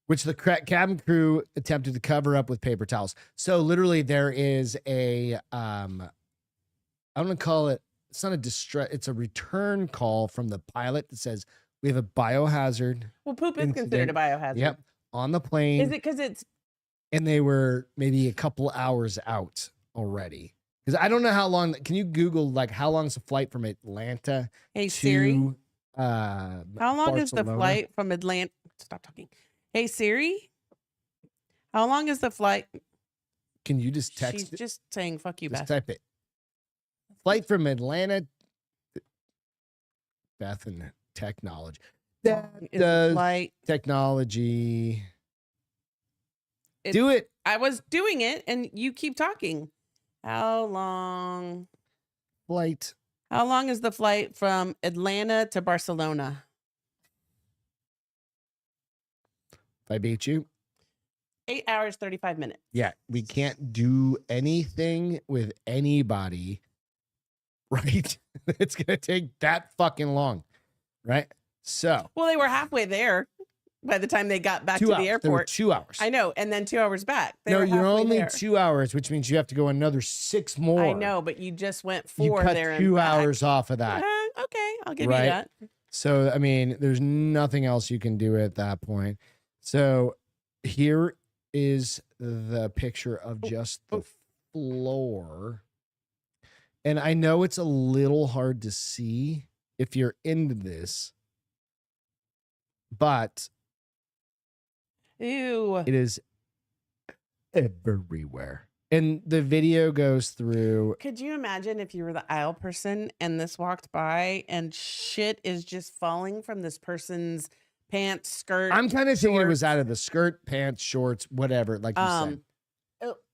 which the cabin crew attempted to cover up with paper towels. So literally there is a, I'm going to call it, it's not a distress, it's a return call from the pilot that says, we have a biohazard. Well, poop is considered a biohazard. Yep. On the plane. Is it because it's... And they were maybe a couple hours out already. Because I don't know how long. Can you Google like how long is the flight from Atlanta Hey, to Siri. How How long is the flight from Atlanta? Stop talking. Hey, Siri. How long is the flight? Can you just text She's it? just saying, fuck you, Just Beth. type it. Flight from Atlanta. Beth and technology. That Is the does flight... technology. Do it. I was doing it, and you keep talking. How long Flight. How long is the flight from Atlanta to Barcelona? If I beat you. 8 hours, 35 minutes. Yeah, we can't do anything with anybody, right? It's going to take that fucking long, right? So. Well, they were halfway there by the time they got back to the airport. They were 2 hours. I know, and then 2 hours back. No, you're only 2 hours, which means you have to go another 6 more. I know, but you just went 4 you cut there. 2 hours off of that. Okay, I'll give you that. So, I mean, there's nothing else you can do at that point. So here is the picture of just the floor. And I know it's a little hard to see if you're into this, but Ew. it is everywhere. And the video goes through. Could you imagine if you were the aisle person and this walked by and shit is just falling from this person's pants, skirt? I'm kind of thinking it was shorts? out of the skirt, pants, shorts, whatever, like you said.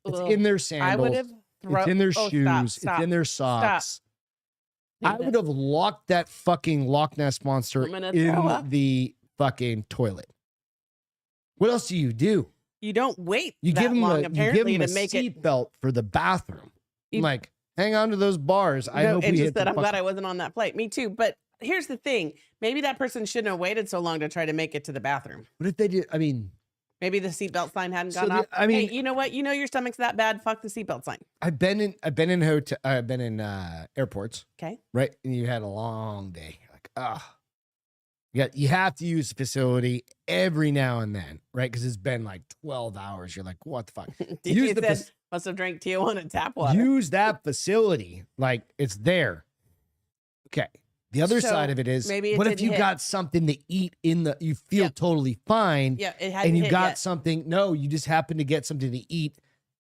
It's Ugh. in their sandals. I would have It's in their shoes. Stop. It's in their socks. I would have locked that fucking Loch Ness monster I'm gonna in throw up. the fucking toilet. What else do? You don't wait You that give him long, a apparently, to seat make it. belt for the bathroom. You- Like, hang on to those bars. I No, hope it's we just hit that the I'm glad fucking- I wasn't on that flight. Me too. But here's the thing: maybe that person shouldn't have waited so long to try to make it to the bathroom. What if they did? I mean, Maybe the seatbelt sign hadn't So gone the- off. I mean- hey, you know what? You know your stomach's that bad. Fuck the seatbelt sign. I've been in airports, Okay. right? And you had a long day. You're like, you have to use the facility every now and then, right? Because it's been like 12 hours. You're like, what the fuck? DJ Use the said, fac- must have drank Tijuana tap water. Use that facility. Like, it's there. Okay. The other So, side of it is, maybe it what if didn't you hit. got something to eat you feel Yeah. totally fine, Yeah, it hadn't and you hit got yet. something, no, you just happen to get something to eat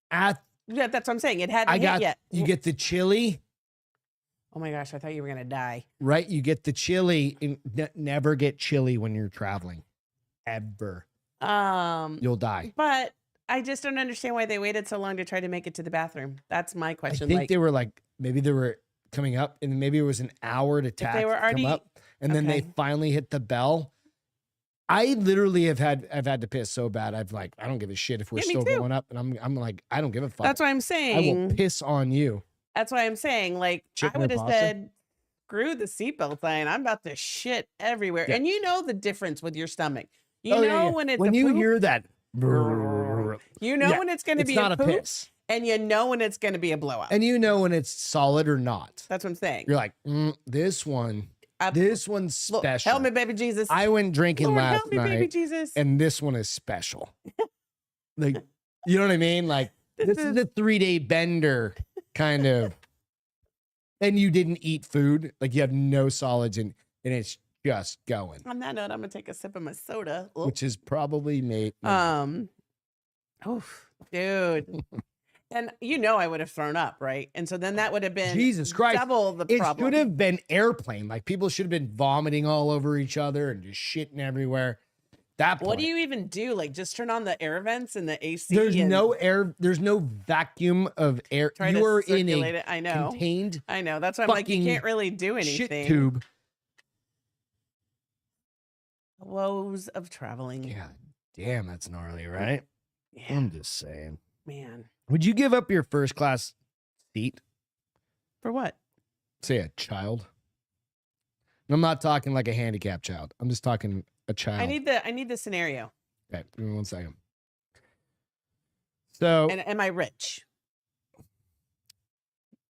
at, Yeah, that's what I'm saying. It hadn't hit yet. you get the chili, Oh my gosh, I thought you were gonna die. right? You get the chili, and never get chili when you're traveling, ever. You'll die. But I just don't understand why they waited so long to try to make it to the bathroom. That's my I question. think Like, they were like, maybe they were coming up, and maybe it was an hour to they were already- come up, and then they okay. finally hit the bell. I literally I've had to piss so bad. I don't give a shit if we're Yeah, me still too. going up, and I'm like, I don't give a fuck. that's what I'm I will saying. piss on you. That's why I'm saying. Like, Chicken I or would have pasta? said, screw the seatbelt sign. I'm about to shit everywhere. Yeah. And you know the difference with your stomach. You Oh, know yeah, yeah. when it's when a you poop, hear that, you know Yeah, when it's going to it's be not a a poop, piss, and you know when it's going to be a blowout. and you know when it's solid or not. That's what I'm saying. You're like, this one, I- this one's Lord, special. help me, baby Jesus. I went drinking Lord, last help me, baby night, Jesus. and this one is special. Like, you know what I mean? Like, this is a 3-day bender, kind of. And you didn't eat food, like you have no solids, and it's just going, On that note, I'm gonna take a sip of my soda. Oh, which is probably made. oh, dude. And you know I would have thrown up, right? And so then that would have been Jesus Christ. double the It problem. should have been airplane. Like, people should have been vomiting all over each other and just shitting everywhere. that point. What do you even do? Like, just turn on the air vents and the AC? There's and no air. There's no vacuum of air. try You to are in circulate a it. I know. contained I know. That's why I'm like, you fucking can't really do shit anything. tube. Woes of traveling. God damn, that's gnarly, right? Yeah, I'm just saying. man. Would you give up your first class seat? For what? Say a child. And I'm not talking like a handicapped child. I'm just talking a child. I need the scenario. Okay, give me 1 second. So, And am I rich?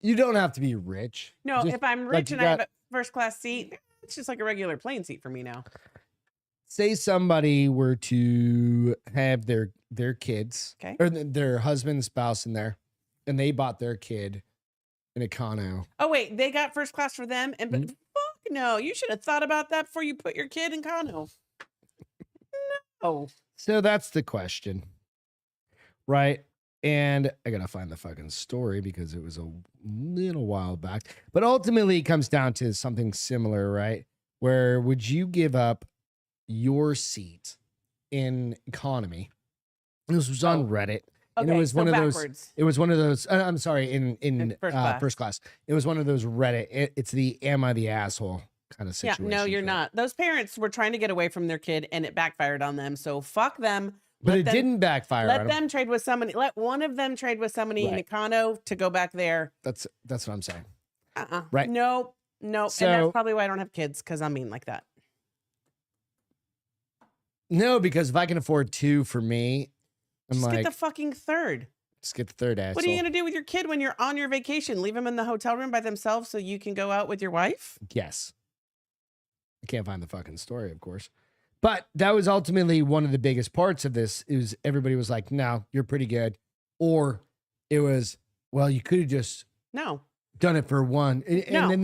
you don't have to be rich. No, Just if I'm like rich you and I have got- a first class seat, it's just like a regular plane seat for me now. Say somebody were to have their kids, Okay. or their husband, spouse in there, and they bought their kid an Econo. Oh wait, they got first class for them, and but Mhm. fuck no, you should have thought about that before you put your kid in Kano. No. So that's the question, right? And I gotta find the fucking story because it was a little while back. But ultimately, it comes down to something similar, right? Where would you give up your seat in economy? This was on Reddit. And Okay, it was so one of those. backwards. It was one of those. I'm sorry, in first first class. It was one of those Reddit. It's the "Am I the asshole" kind of Yeah, situation. no, you're for it. not. Those parents were trying to get away from their kid, and it backfired on them. So fuck them. But Let it them- didn't backfire. Let on them trade with somebody. Let one of them trade with somebody in Right. Econo to go back there. That's what I'm saying. Right? Right. No. And So- that's probably why I don't have kids, because I'm mean like that. No, because if I can afford two for me, I'm Just like, get the fucking third. just get the third asshole. What are you gonna do with your kid when you're on your vacation? Leave them in the hotel room by themselves so you can go out with your wife? Yes. I can't find the fucking story, of course. But that was ultimately one of the biggest parts of this. Is everybody was like, "No, you're pretty good," or it was, "Well, you could have just No. done it for one." No. And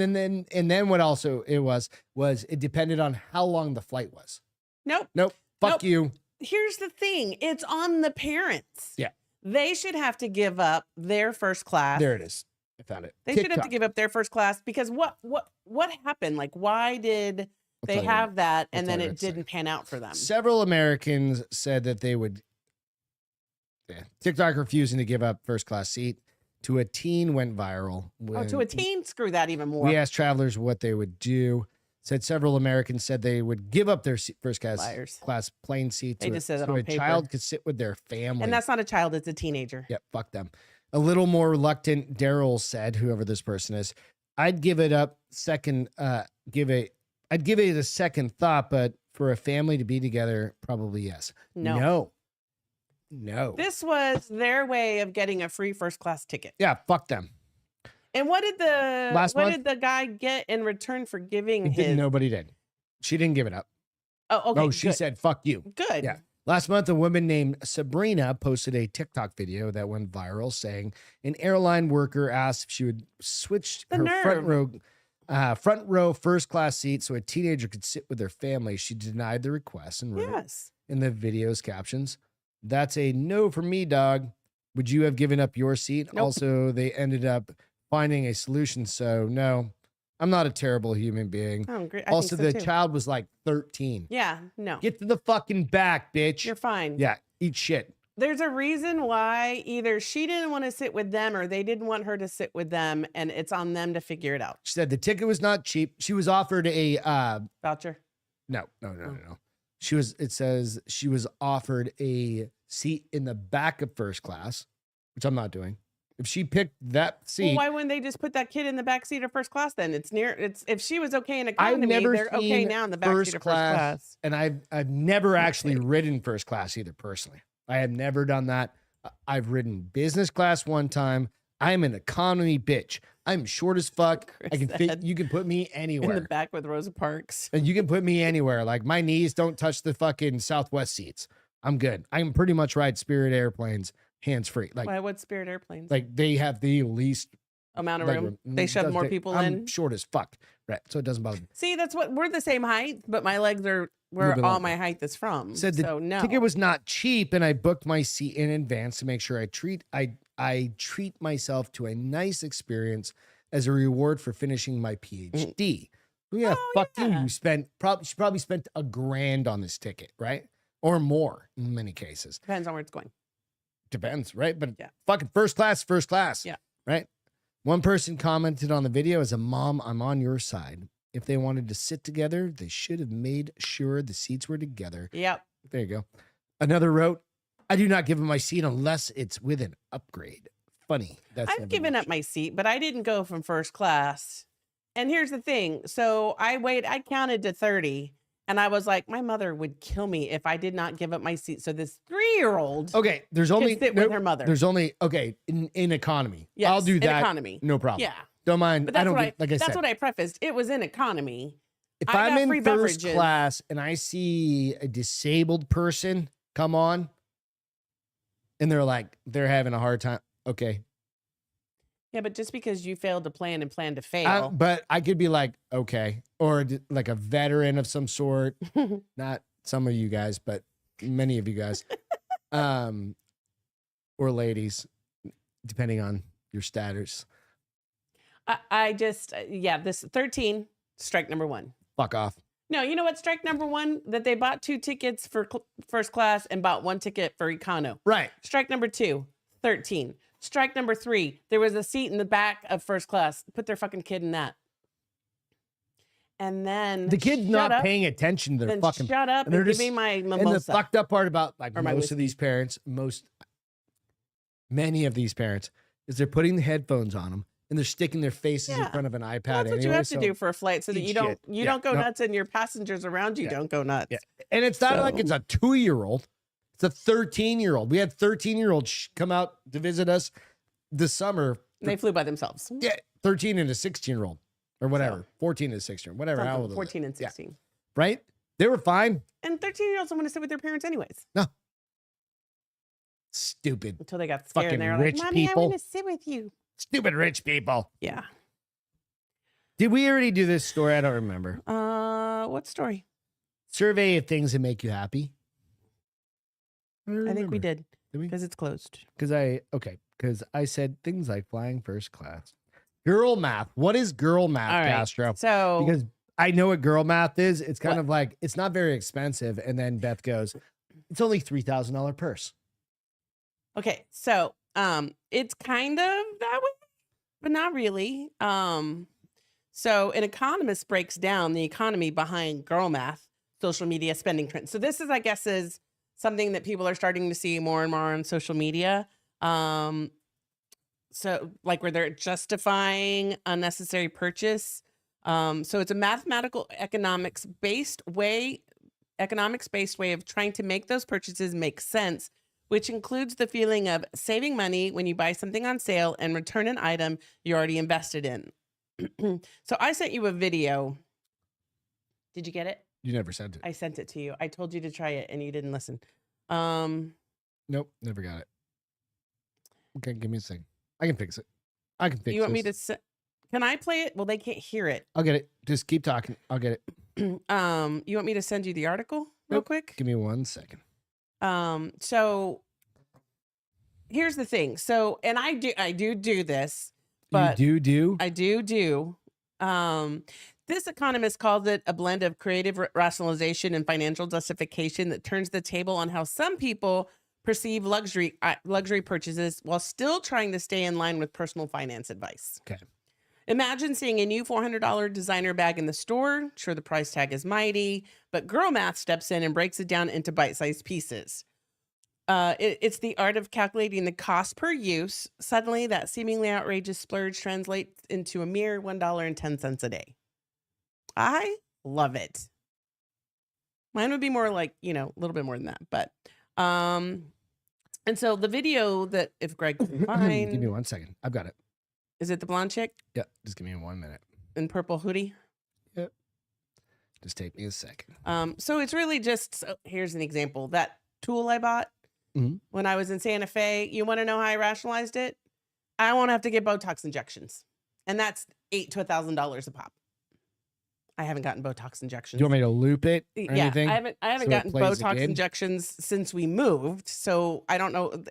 then what also it was it depended on how long the flight was. Nope. Nope. Fuck Nope. you. Here's the thing. It's on the parents. Yeah. They should have to give up their first class. There it is. I found it. They should have to TikTok. give up their first class because what happened? Like, why did I'll they tell you have that I'll and tell then you it in a second. didn't pan out for them? Several Americans said that they would. Yeah, TikTok refusing to give up first class seat to a teen went viral. Oh, to a when teen? Screw that even more. We asked travelers what they would do. Said several Americans said they would give up their first Liars. class plane seat They to, just said that so on a paper. child could sit with their family. And that's not a child, it's a teenager. Yep, fuck them. A little more reluctant, Daryl said, whoever this person is, I'd give it up second. I'd give it a second thought, but for a family to be together, probably yes. No. No. This was their way of getting a free first class ticket. Yeah, fuck them. And what did Last month? did the guy get in return for giving It his? didn't. Nobody did. She didn't give it up. Oh, okay. No, she good. said, fuck you. Good. Yeah. Last month, a woman named Sabrina posted a TikTok video that went viral saying an airline worker asked if she would switch The her nerve. front row first class seat so a teenager could sit with their family. She denied the request and wrote Yes. in the video's captions, "That's a no for me, dog. Would you have given up your seat?" Nope. Also, they ended up finding a solution. So no, I'm not a terrible human being. Oh, great. I Also, think so the too. child was like 13. Yeah. No. Get to the fucking back, bitch. You're fine. Yeah, eat shit. There's a reason why either she didn't want to sit with them or they didn't want her to sit with them, and it's on them to figure it out. She said the ticket was not cheap. She was offered a Voucher. no. It says she was offered a seat in the back of first class, which I'm not doing. If she picked that seat, Well, why wouldn't they just put that kid in the back seat of first class then? It's if she was okay in I've economy, never they're okay seen now in the back seat of first class. and I've never actually ridden first class either personally. I have never done that. I've ridden business class one time. I'm an economy bitch. I'm short as fuck. Chris I can fit. said You can put me In anywhere. the back with Rosa Parks. And you can put me anywhere. Like my knees don't touch the fucking Southwest seats. I'm good. I can pretty much ride Spirit airplanes hands free. Like Why? What Spirit airplanes? they have the least Amount of leg room. room. They shove Does more take- people I'm in. short as fuck. Right. So it doesn't bother me. See, that's what we're the same height, but my legs are where Little bit all longer. my height is from. Said the so no. ticket was not cheap, and I booked my seat in advance to make sure I treat myself to a nice experience as a reward for finishing my PhD. Yeah, Oh, fuck you. yeah. You she probably spent $1,000 on this ticket, right? or more in many cases. Depends on where it's going. Depends, right? But Yeah. fucking first class. Yeah. Right? One person commented on the video as a mom, I'm on your side. If they wanted to sit together, they should have made sure the seats were together. Yep. There you go. Another wrote, I do not give him my seat unless it's with an upgrade. Funny. I've given up my seat, but I didn't go from first class. And here's the thing. So I counted to 30 and I was like, my mother would kill me if I did not give up my seat. So this 3-year-old Okay, there's only can sit with her mother. There's only in economy. Yes, I'll do in that. economy. No problem. Yeah. Don't mind. But that's I don't what get, like I said. that's what I prefaced. It was in economy. If I I'm got in free first beverages. class and I see a disabled person come on and they're having a hard time, okay. Yeah, but just because you failed to plan and plan to fail. But I could be like, okay, or like a veteran of some sort. Not some of you guys, but many of you guys, or ladies, depending on your status. I just, this 13, strike number 1. Fuck off. No, you know what? Strike number 1, that they bought 2 tickets for first class and bought 1 ticket for econo. Right. Strike number 2, 13. Strike number 3, there was a seat in the back of first class. Put their fucking kid in that. And then The kid's not paying attention to their then fucking. shut up and give me my mimosa. And the fucked up part about like Or my most of these parents, many of these parents, is they're putting the headphones on them and they're sticking their faces in Yeah. front of an iPad. Well, that's what you have to do for a flight so that eat you don't shit. you Yeah, don't go no. nuts and your passengers around you don't go nuts. Yeah. And it's not like So- it's a 2-year-old. It's a 13-year-old. We had 13-year-olds come out to visit us this summer. And they flew by themselves. Yeah, 13 and a 16-year-old or whatever. 14 and a 16-year-old, whatever. How old are they? 14 and 16. Right? They were fine. And 13-year-olds don't want to sit with their parents anyways. Stupid. Until they got scared Fucking and they were rich like, Mommy, people. I want to sit with you. Stupid rich people. Yeah. Did we already do this story? I don't remember. What story? Survey of things that make you happy. I think we did Did we? because it's closed. Because I said things like flying first class. Girl math. What is girl math, All right. Castro? So Because I know what girl math is. It's kind What? of like, it's not very expensive. And then Beth goes, it's only $3,000 purse. okay, so it's kind of that way, but not really. So an economist breaks down the economy behind girl math, social media spending trends. So this is, I guess, is something that people are starting to see more and more on social media. So like where they're justifying unnecessary purchase. So it's a mathematical economics based way of trying to make those purchases make sense, which includes the feeling of saving money when you buy something on sale and return an item you already invested in. So I sent you a video. Did you get it? You never sent it. I sent it to you. I told you to try it and you didn't listen. Nope, never got it. Okay, give me a second. I can fix it. I can fix it. You want me to can I play it? Well, they can't hear it. I'll get it. Just keep talking. I'll get it. You want me to send you the article real Nope. quick? Give me 1 second. So here's the thing. So, and I do this, but you do? I do. This economist calls it a blend of creative rationalization and financial justification that turns the table on how some people perceive luxury purchases while still trying to stay in line with personal finance advice. Okay. Imagine seeing a new $400 designer bag in the store. Sure, the price tag is mighty, but girl math steps in and breaks it down into bite-sized pieces. It's the art of calculating the cost per use. Suddenly, that seemingly outrageous splurge translates into a mere $1.10 a day. I love it. Mine would be more like, a little bit more than that. But, and so the video that if Greg can find. Give me 1 second. I've got it. Is it the blonde chick Yeah, just give me 1 minute. in purple hoodie? Yep. Just take me a second. So it's really just, here's an example. That tool I bought when I was in Santa Fe, you want to know how I rationalized it? I won't have to get Botox injections. And that's $800 to $1,000 a pop. I haven't gotten Botox injections. Do you want me to loop it or anything? I haven't so it gotten plays Botox again? injections since we moved. So I don't know.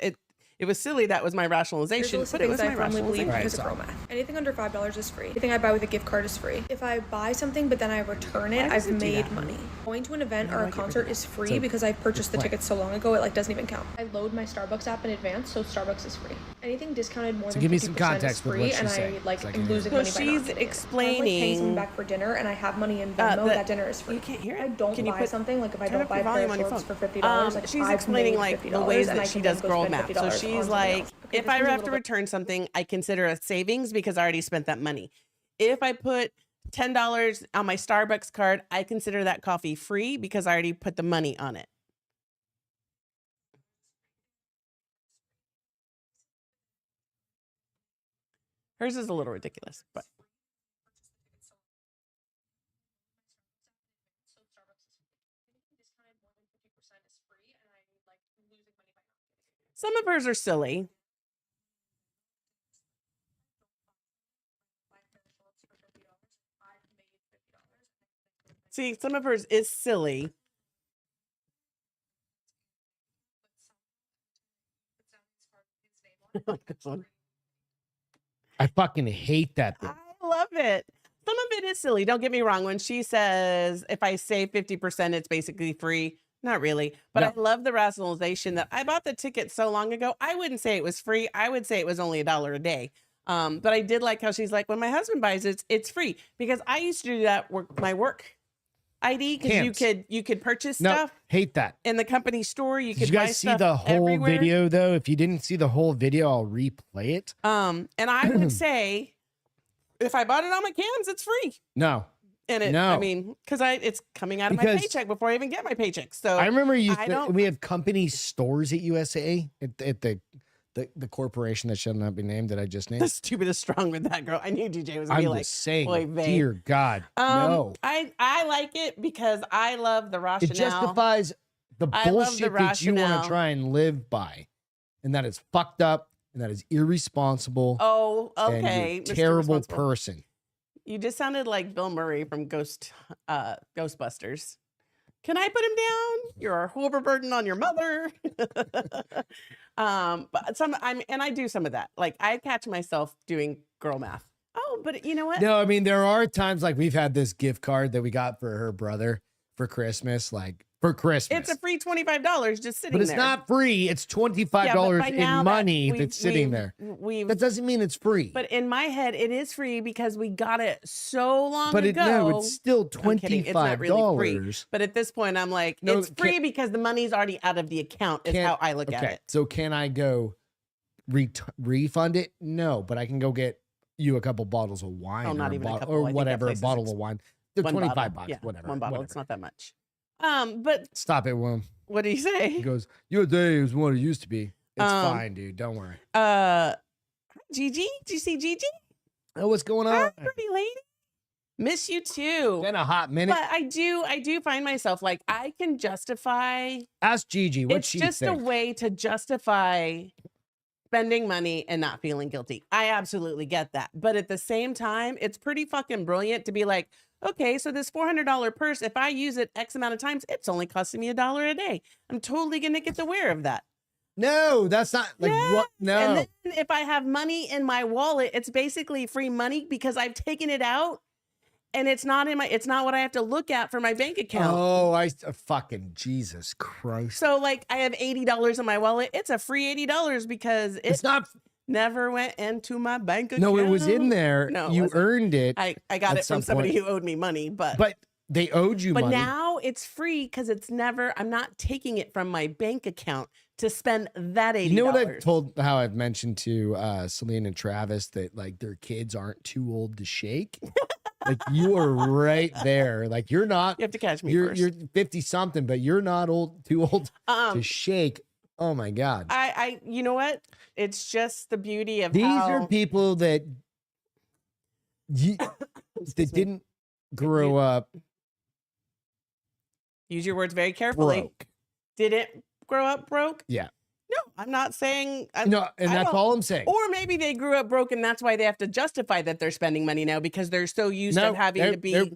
It was silly. That was my rationalization, but it was my rationalization. Because of girl math. Anything under $5 is free. Anything I buy with a gift card is free. If I buy something but then I return it, I've made money. Going to an event or a concert is free because I purchased the tickets so long ago, it like doesn't even count. I load my Starbucks app in advance, so Starbucks is free. Anything discounted more than 50% is free, and I like am losing money by not getting it. Explaining. If I'm like paying someone back for dinner and I have money in Venmo, that dinner is free. You can't hear it. I don't buy something, like if I don't buy a pair of shorts for $50, like she's explaining like the ways that she does girl math. So she's like, if I have to return something, I consider a savings because I already spent that money. If I put $10 on my Starbucks card, I consider that coffee free because I already put the money on it. Hers is a little ridiculous, but. Some of hers are silly. See, some of hers is silly. This one. I fucking hate that thing. I love it. Some of it is silly. Don't get me wrong. When she says, if I save 50%, it's basically free. Not really. But No. I love the rationalization that I bought the ticket so long ago. I wouldn't say it was free. I would say it was only $1 a day. But I did like how she's like, when my husband buys it, it's free. Because I used to do that my work ID, because you could purchase stuff. Hate that. In the company store. You Did could you guys see the whole everywhere. video though? If you didn't see the whole video, I'll replay it. And I would say, if I bought it on my cans, it's free. No. And it, No. I mean, because it's coming out of my paycheck before I even get my paycheck. So I remember we have company stores at USA at the corporation that shall not be named that I just named. The stupidest strong with that girl. I knew DJ was gonna be I'm like, just saying, "Oy vey." dear God, no. I like it because I love the rationale. It justifies the I love bullshit the that you want rationale. to try and live by, and that is fucked up, and that is irresponsible. Oh, okay, and you're a Mr. terrible Responsible. person. You just sounded like Bill Murray from Ghostbusters. Can I put him down? You're a overburden on your mother. But I do some of that. Like I catch myself doing girl math. Oh, but you know what? No, I mean there are times like we've had this gift card that we got for her brother for Christmas, like for Christmas. It's a free $25 just sitting there. But it's not free. It's $25 in money that's sitting there. That doesn't mean it's free. But in my head, it is free because we got it so long but ago. no, it's still $25. It's not really free. But at this point, I'm like, it's free because the money's already out of the account is how I look at it. So can I go refund it? No, but I can go get you a couple bottles of wine or whatever, a bottle of wine. They're $25, yeah, whatever. One bottle. Whatever. It's not that much. But Stop it, William. What did he say? He goes, your day is what it used to be. It's fine, dude. Don't worry. Gigi? Did you see Gigi? Oh, what's going on? Hi, pretty lady. Miss you too. Been a hot minute. But I do find myself like I can justify. Ask Gigi what she thinks. It's just a way to justify spending money and not feeling guilty. I absolutely get that. But at the same time, it's pretty fucking brilliant to be like, okay, so this $400 purse, if I use it X amount of times, it's only costing me $1 a day. I'm totally going to get aware of that. No, that's not like what? No. And then if I have money in my wallet, it's basically free money because I've taken it out and it's not what I have to look at for my bank account. Oh, fucking Jesus Christ. So like I have $80 in my wallet. It's a free $80 because it's not never went into my bank account. No, it was in there. No, you earned it. I got it from somebody who owed me money, but they owed you money. But now it's free because I'm not taking it from my bank account to spend that $80. You know what how I've mentioned to Celine and Travis that like their kids aren't too old to shake? Like you are right there. Like you're not. You have to catch me first. You're 50 something, but you're not too old to shake. Oh my God. You know what? It's just the beauty of these are people that didn't grow up. Use your words very carefully. Broke. Didn't grow up broke? Yeah. No, I'm not saying. No, and that's all I'm saying. Or maybe they grew up broke, and that's why they have to justify that they're spending money now because they're so used to having to be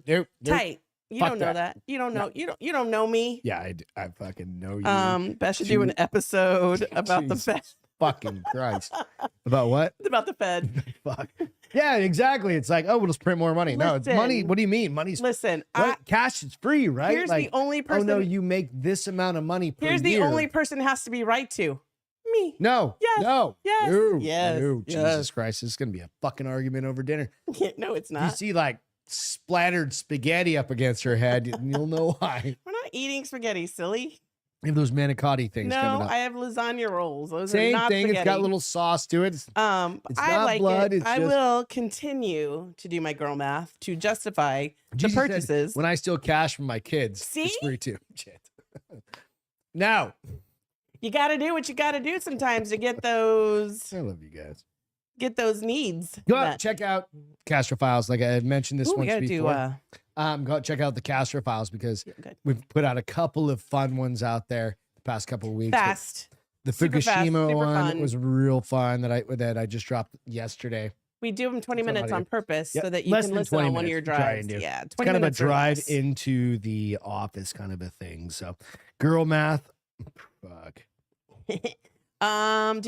tight. You don't know that. You don't know. No. You don't know me. Yeah, I fucking know you. Beth should do an episode about the best. fucking Christ. About what? It's about the Fed. Fuck. Yeah, exactly. It's like, oh, we'll just print more money. No, it's money. Listen. What do you mean? Money's Listen, cash is free, right? here's Like, the only oh no, person. you make this amount of money per Here's year. the only person it has to be right to me. No. Yes, No. yes, No. yes, No. yes. Jesus Christ. This is gonna be a fucking argument over dinner. No, it's You not. see like splattered spaghetti up against her head, and you'll know why. We're not eating spaghetti, silly. You have those manicotti things coming No, up. I have lasagna rolls. Those Same are not thing. spaghetti. It's got little sauce to it. It's I not like blood, it. it's I just- will continue to do my girl math to justify the Jesus said, purchases. when I steal cash from my kids, See? it's free too. Shit. Now, You got to do what you got to do sometimes to get those I love you guys. needs. Go out, met. check out Castro Files. Like I had mentioned this Ooh, we once got to before. do. Go check out the Castro Files because Good. we've put out a couple of fun ones out there the past couple of weeks. Fast. The Super fast, Fukushima super one fun. was real fun that I just dropped yesterday. We do them 20 minutes on purpose Yep, so that you less can than listen 20 on one of your minutes, try drives. and do. Yeah, 20 It's kind of a minutes or drive less. into the office kind of a thing. So, girl math. Fuck. Do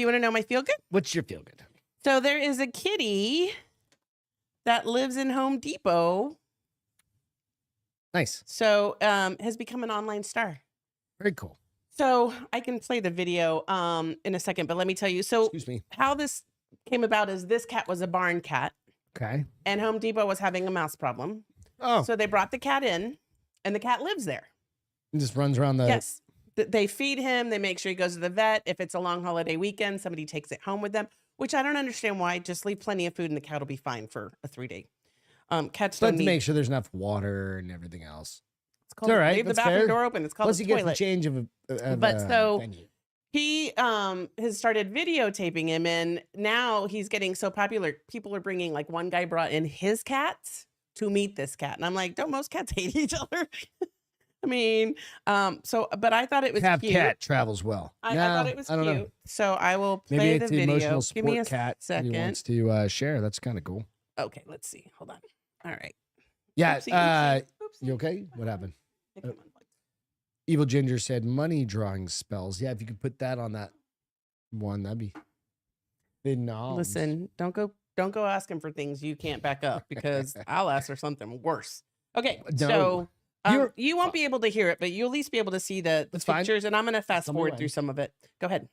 you want to know my feel good? What's your feel good? So there is a kitty that lives in Home Depot. Nice. So has become an online star. Very cool. So I can play the video in a second, but let me tell you. So Excuse me. how this came about is this cat was a barn cat, Okay. and Home Depot was having a mouse problem. Oh, So they brought the cat in, and the cat lives there. it just runs around the. Yes. They feed him. They make sure he goes to the vet. If it's a long holiday weekend, somebody takes it home with them, which I don't understand why. Just leave plenty of food and the cat will be fine for a 3-day. Cats But don't to need. make sure there's enough water and everything else. It's called, all right, leave the that's bathroom fair. door open. It's called Plus, a he gets the toilet. change of. But so- venue. He has started videotaping him, and now he's getting so popular. People are bringing, like, one guy brought in his cats to meet this cat, and I'm like, don't most cats hate each other? I mean, but I thought it was Have cute. cat travels well. I thought it was I don't cute. know. So I will play Maybe the it's the video. emotional Give me a support cat that he second. wants to share. That's kind of cool. Okay, let's see. Hold on. All right. Yeah. Oopsie, oopsie, oopsie. You okay? What happened? Hey, come on, bud. Evil Ginger said money drawing spells. Yeah, if you could put that on that one, that'd be. No. Listen, don't go asking for things you can't back up because I'll ask for something worse. Okay, No. so You're- you won't be able to hear it, but you'll at least be able to see the That's fine. pictures, and I'm going to fast Tell me forward when. through some of it. Go ahead.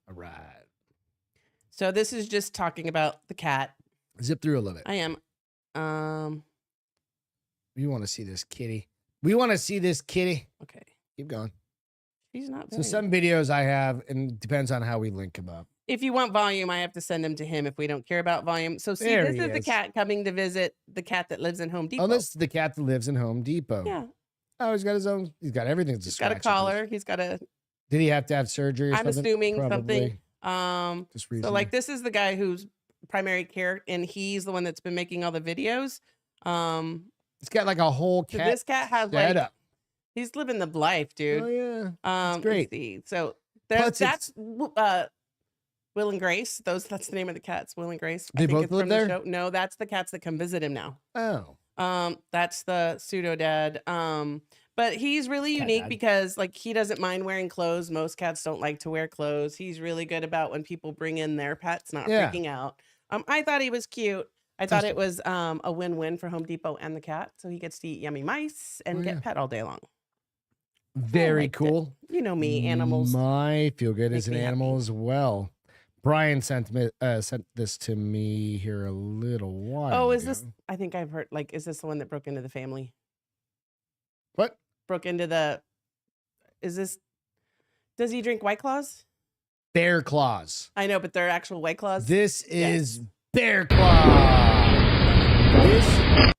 All right. So this is just talking about the cat. Zip through a little bit. I am. We want to see this kitty. We want to see this kitty. Okay. Keep going. She's not. So very- some videos I have, and it depends on how we link them up. If you want volume, I have to send them to him if we don't care about volume. So see, There this he is the is. cat coming to visit the cat that lives in Home Depot. Oh, this is the cat that lives in Home Depot. Yeah. Oh, he's got his own. He's got everything. He's got a collar. He's got a. Did he have to have surgery or I'm something? assuming Probably. something. Just So recently. like this is the guy who's primary care, and he's the one that's been making all the videos. It's got like a whole So cat this cat has like setup. he's living the life, dude. Oh yeah. Let's great. see. So Plus that's Will and Grace. That's the name of the cats. Will and Grace. They both live from there? The show. No, that's the cats that come visit him now. Oh. That's the pseudo dad. But he's really Cat unique dad. because like he doesn't mind wearing clothes. Most cats don't like to wear clothes. He's really good about when people bring in their pets, not Yeah. freaking out. I thought he was cute. I thought Awesome. it was a win-win for Home Depot and the cat. So he gets to eat yummy mice and Oh, get yeah. pet all day long. Very liked it. cool. You know me, animals. My feel good is make an me animal happy. as well. Brian sent this to me here a little while. Oh, is ago. this? I think I've heard. Like, is this the one that broke into the family? What? Broke into the? Is this? Does he drink White Claws? Bear claws. I know, but they're actual White Claws. This is bear claw. This Come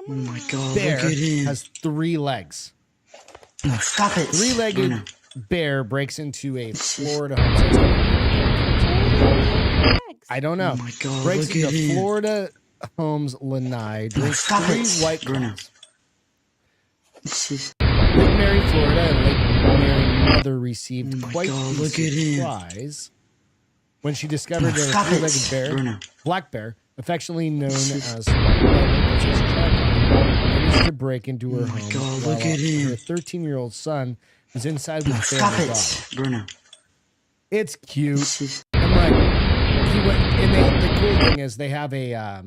Oh on. my god, bear look at him. has 3 legs. No, stop it. Three-legged Bruno. bear breaks into a This is- Florida home. Legs. I don't know. Oh my god, Breaks look at into him. Florida homes lanai. Drinks stop 3 it, white Bruno. claws. This is Lake Mary, Florida, and Lake Mary Mother received Oh my quite God, the look at him. surprise when she discovered No, that a stop it, three-legged bear, Bruno. black bear, affectionately known This is- as managed to break into her Oh my home God, while look at her him. 13-year-old 13-year-old son was inside with No, a family stop dog. it, Bruno. It's cute. This is I'm like, and the cool thing is they have a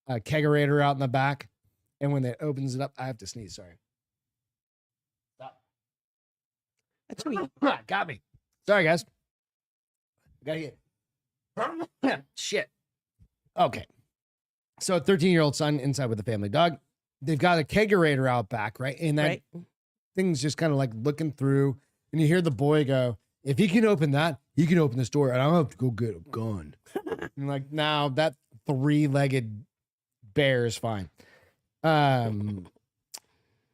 kegerator out in the back, and when it opens it up, I have to sneeze. Sorry. Stop. That's sweet. Got me. Sorry, guys. Got to get shit. Okay. So a 13-year-old son inside with a family dog. They've got a kegerator out back, right? And that Right. thing's just kind of like looking through, and you hear the boy go, "If he can open that, he can open this door, and I don't have to go get a gun." I'm like, "Now that 3-legged bear is fine."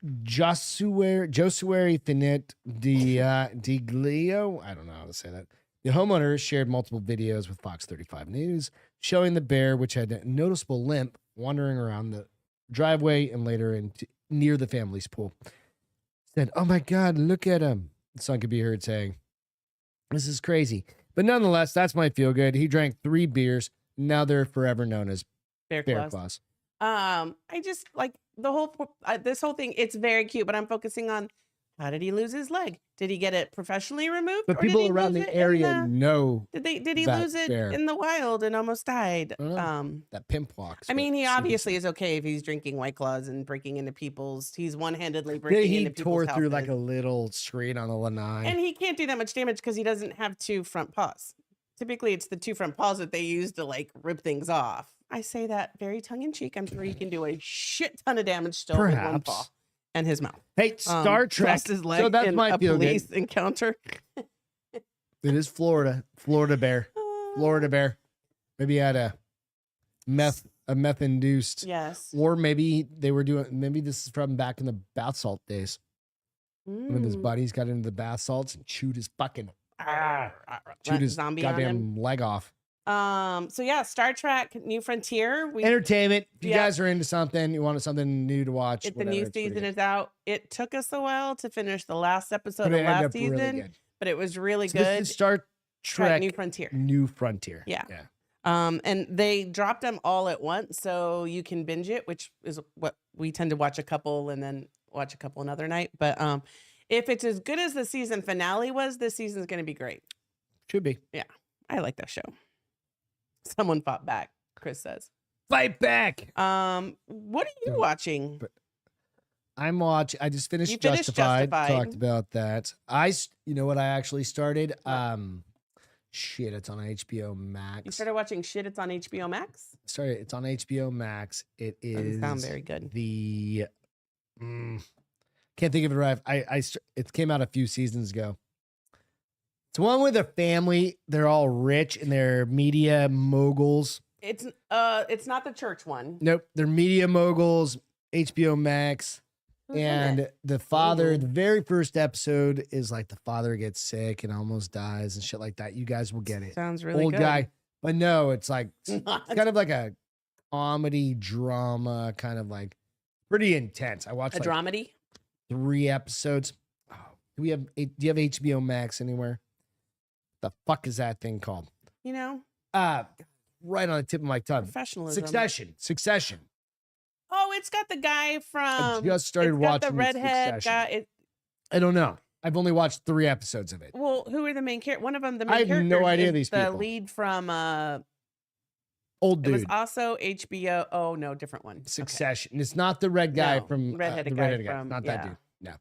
Josué Finette di Glio, I don't know how to say that. The homeowner shared multiple videos with Fox 35 News showing the bear, which had a noticeable limp, wandering around the driveway and later near the family's pool. Said, "Oh my God, look at him." The son could be heard saying, "This is crazy." But nonetheless, that's my feel good. He drank 3 beers. Now they're forever known as Bear bear claws. claws. I just like the whole this whole thing. It's very cute, but I'm focusing on how did he lose his leg? Did he get it professionally removed? But or did people he around lose the it in area know Did he that lose it bear. in the wild and almost died? I don't know. that pimp walks. I mean, he with obviously CDC. is okay if he's drinking White Claws and breaking into people's. He's one-handedly Yeah, breaking he into people's tore through like a houses. little screen on the lanai. And he can't do that much damage because he doesn't have 2 front paws. Typically, it's the 2 front paws that they use to like rip things off. I say that very tongue-in-cheek. I'm sure he can do a shit ton of damage still with 1 paw Perhaps. and his mouth. Hey, Star Trek. Lost his leg So that's in my a feel good. police encounter. It is Florida bear. Florida bear. Maybe he had a meth induced, Yes. or maybe they were doing. Maybe this is from back in the bath salt days. One of his Mm. buddies got into the bath salts and chewed his fucking chewed Went his zombie on him. goddamn leg off. So yeah, Star Trek New Frontier. Entertainment. If you Yeah. guys are into something, you wanted something new to watch. The whatever, new it's pretty season good. is out. It took us a while to finish the last episode But of it ended last up really season, good. but it was really So good. this is Star Trek New Frontier. New Frontier. Yeah. Yeah. And they dropped them all at once, so you can binge it, which is what we tend to watch a couple and then watch a couple another night. But if it's as good as the season finale was, this season's going to be great. Should be. I like that show. Someone fought back, Chris says. Fight back. What are you Don't- watching? I'm watching. I just finished You finished Justified. Justified. Talked about that. You know what I actually started? Shit, it's on HBO Max. You started watching shit. It's on HBO Max. Sorry, it's on HBO Max. It Doesn't is sound very good. the can't think of it right. It came out a few seasons ago. It's one with a family. They're all rich and they're media moguls. It's not the church one. Nope, they're media moguls. HBO Max. Who's in And it? the father, Ooh. the very first episode is like the father gets sick and almost dies and shit like that. You guys will get it. Sounds really Old good. guy. But no, it's like it's Not- kind of like a comedy drama, kind of like pretty intense. I watched a like dramedy. 3 episodes. Oh, do you have HBO Max anywhere? The fuck is that thing called? You know, Right on the tip of my tongue. professionalism. Succession. Oh, it's got the guy I from. just started it's got watching the redhead Succession. guy. I don't know. I've only watched 3 episodes of it. Who are the main characters? One of them, the main I have no characters idea is these the people. lead from. Old It was dude. also HBO. Oh no, different one. Okay. Succession. It's not the red guy No, from redheaded the guy redheaded from- Not yeah. that dude. No.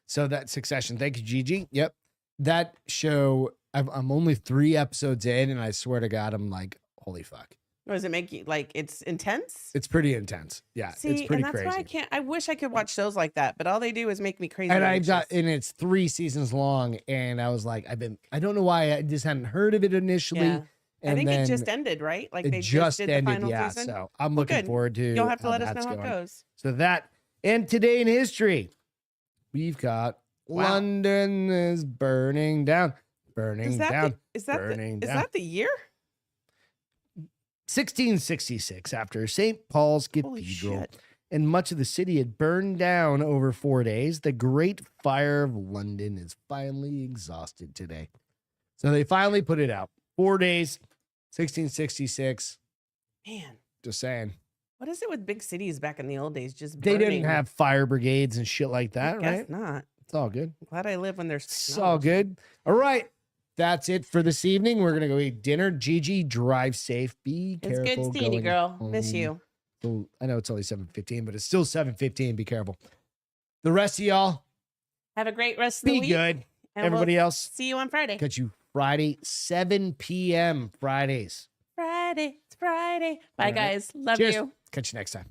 So that Succession. Thank you, Gigi. Yep. That show. I'm only 3 episodes in, and I swear to God, I'm like, holy fuck. Does it make you like it's intense? It's pretty intense. Yeah, See, it's pretty and that's crazy. why I can't. I wish I could watch shows like that, but all they do is make me crazy. And anxious. it's 3 seasons long, and I was like, I don't know why I just hadn't heard of it initially. Yeah. And I think then it just ended, right? Like it they just did ended. the final Yeah, season. so I'm Well, looking good. forward to. You'll have to let us that's know how going. it goes. So that, and today in history, we've got Wow. London is burning down. Burning down. Is that burning is down. that the year? 1666, after St. Paul's Holy Cathedral shit! and much of the city had burned down over 4 days, the Great Fire of London is finally exhausted today. So they finally put it out. 4 days, 1666. Man, Just saying. what is it with big cities back in the old days? Just They didn't burning? have fire brigades and shit like I that, guess right? not. It's all good. I'm glad I live when there's. It's all good. All right. that's it for this evening. We're gonna go eat dinner. Gigi, drive safe. Be It's careful. good seeing you, going girl. Miss home. you. So, I know it's only 7:15, but it's still 7:15. Be careful. The rest of y'all, Have a great rest of the be week. good. And Everybody we'll else, see you on Friday. catch you Friday, 7 p.m. Fridays. Friday. It's Friday. Bye, All right. guys. Love Cheers. you. Catch you next time.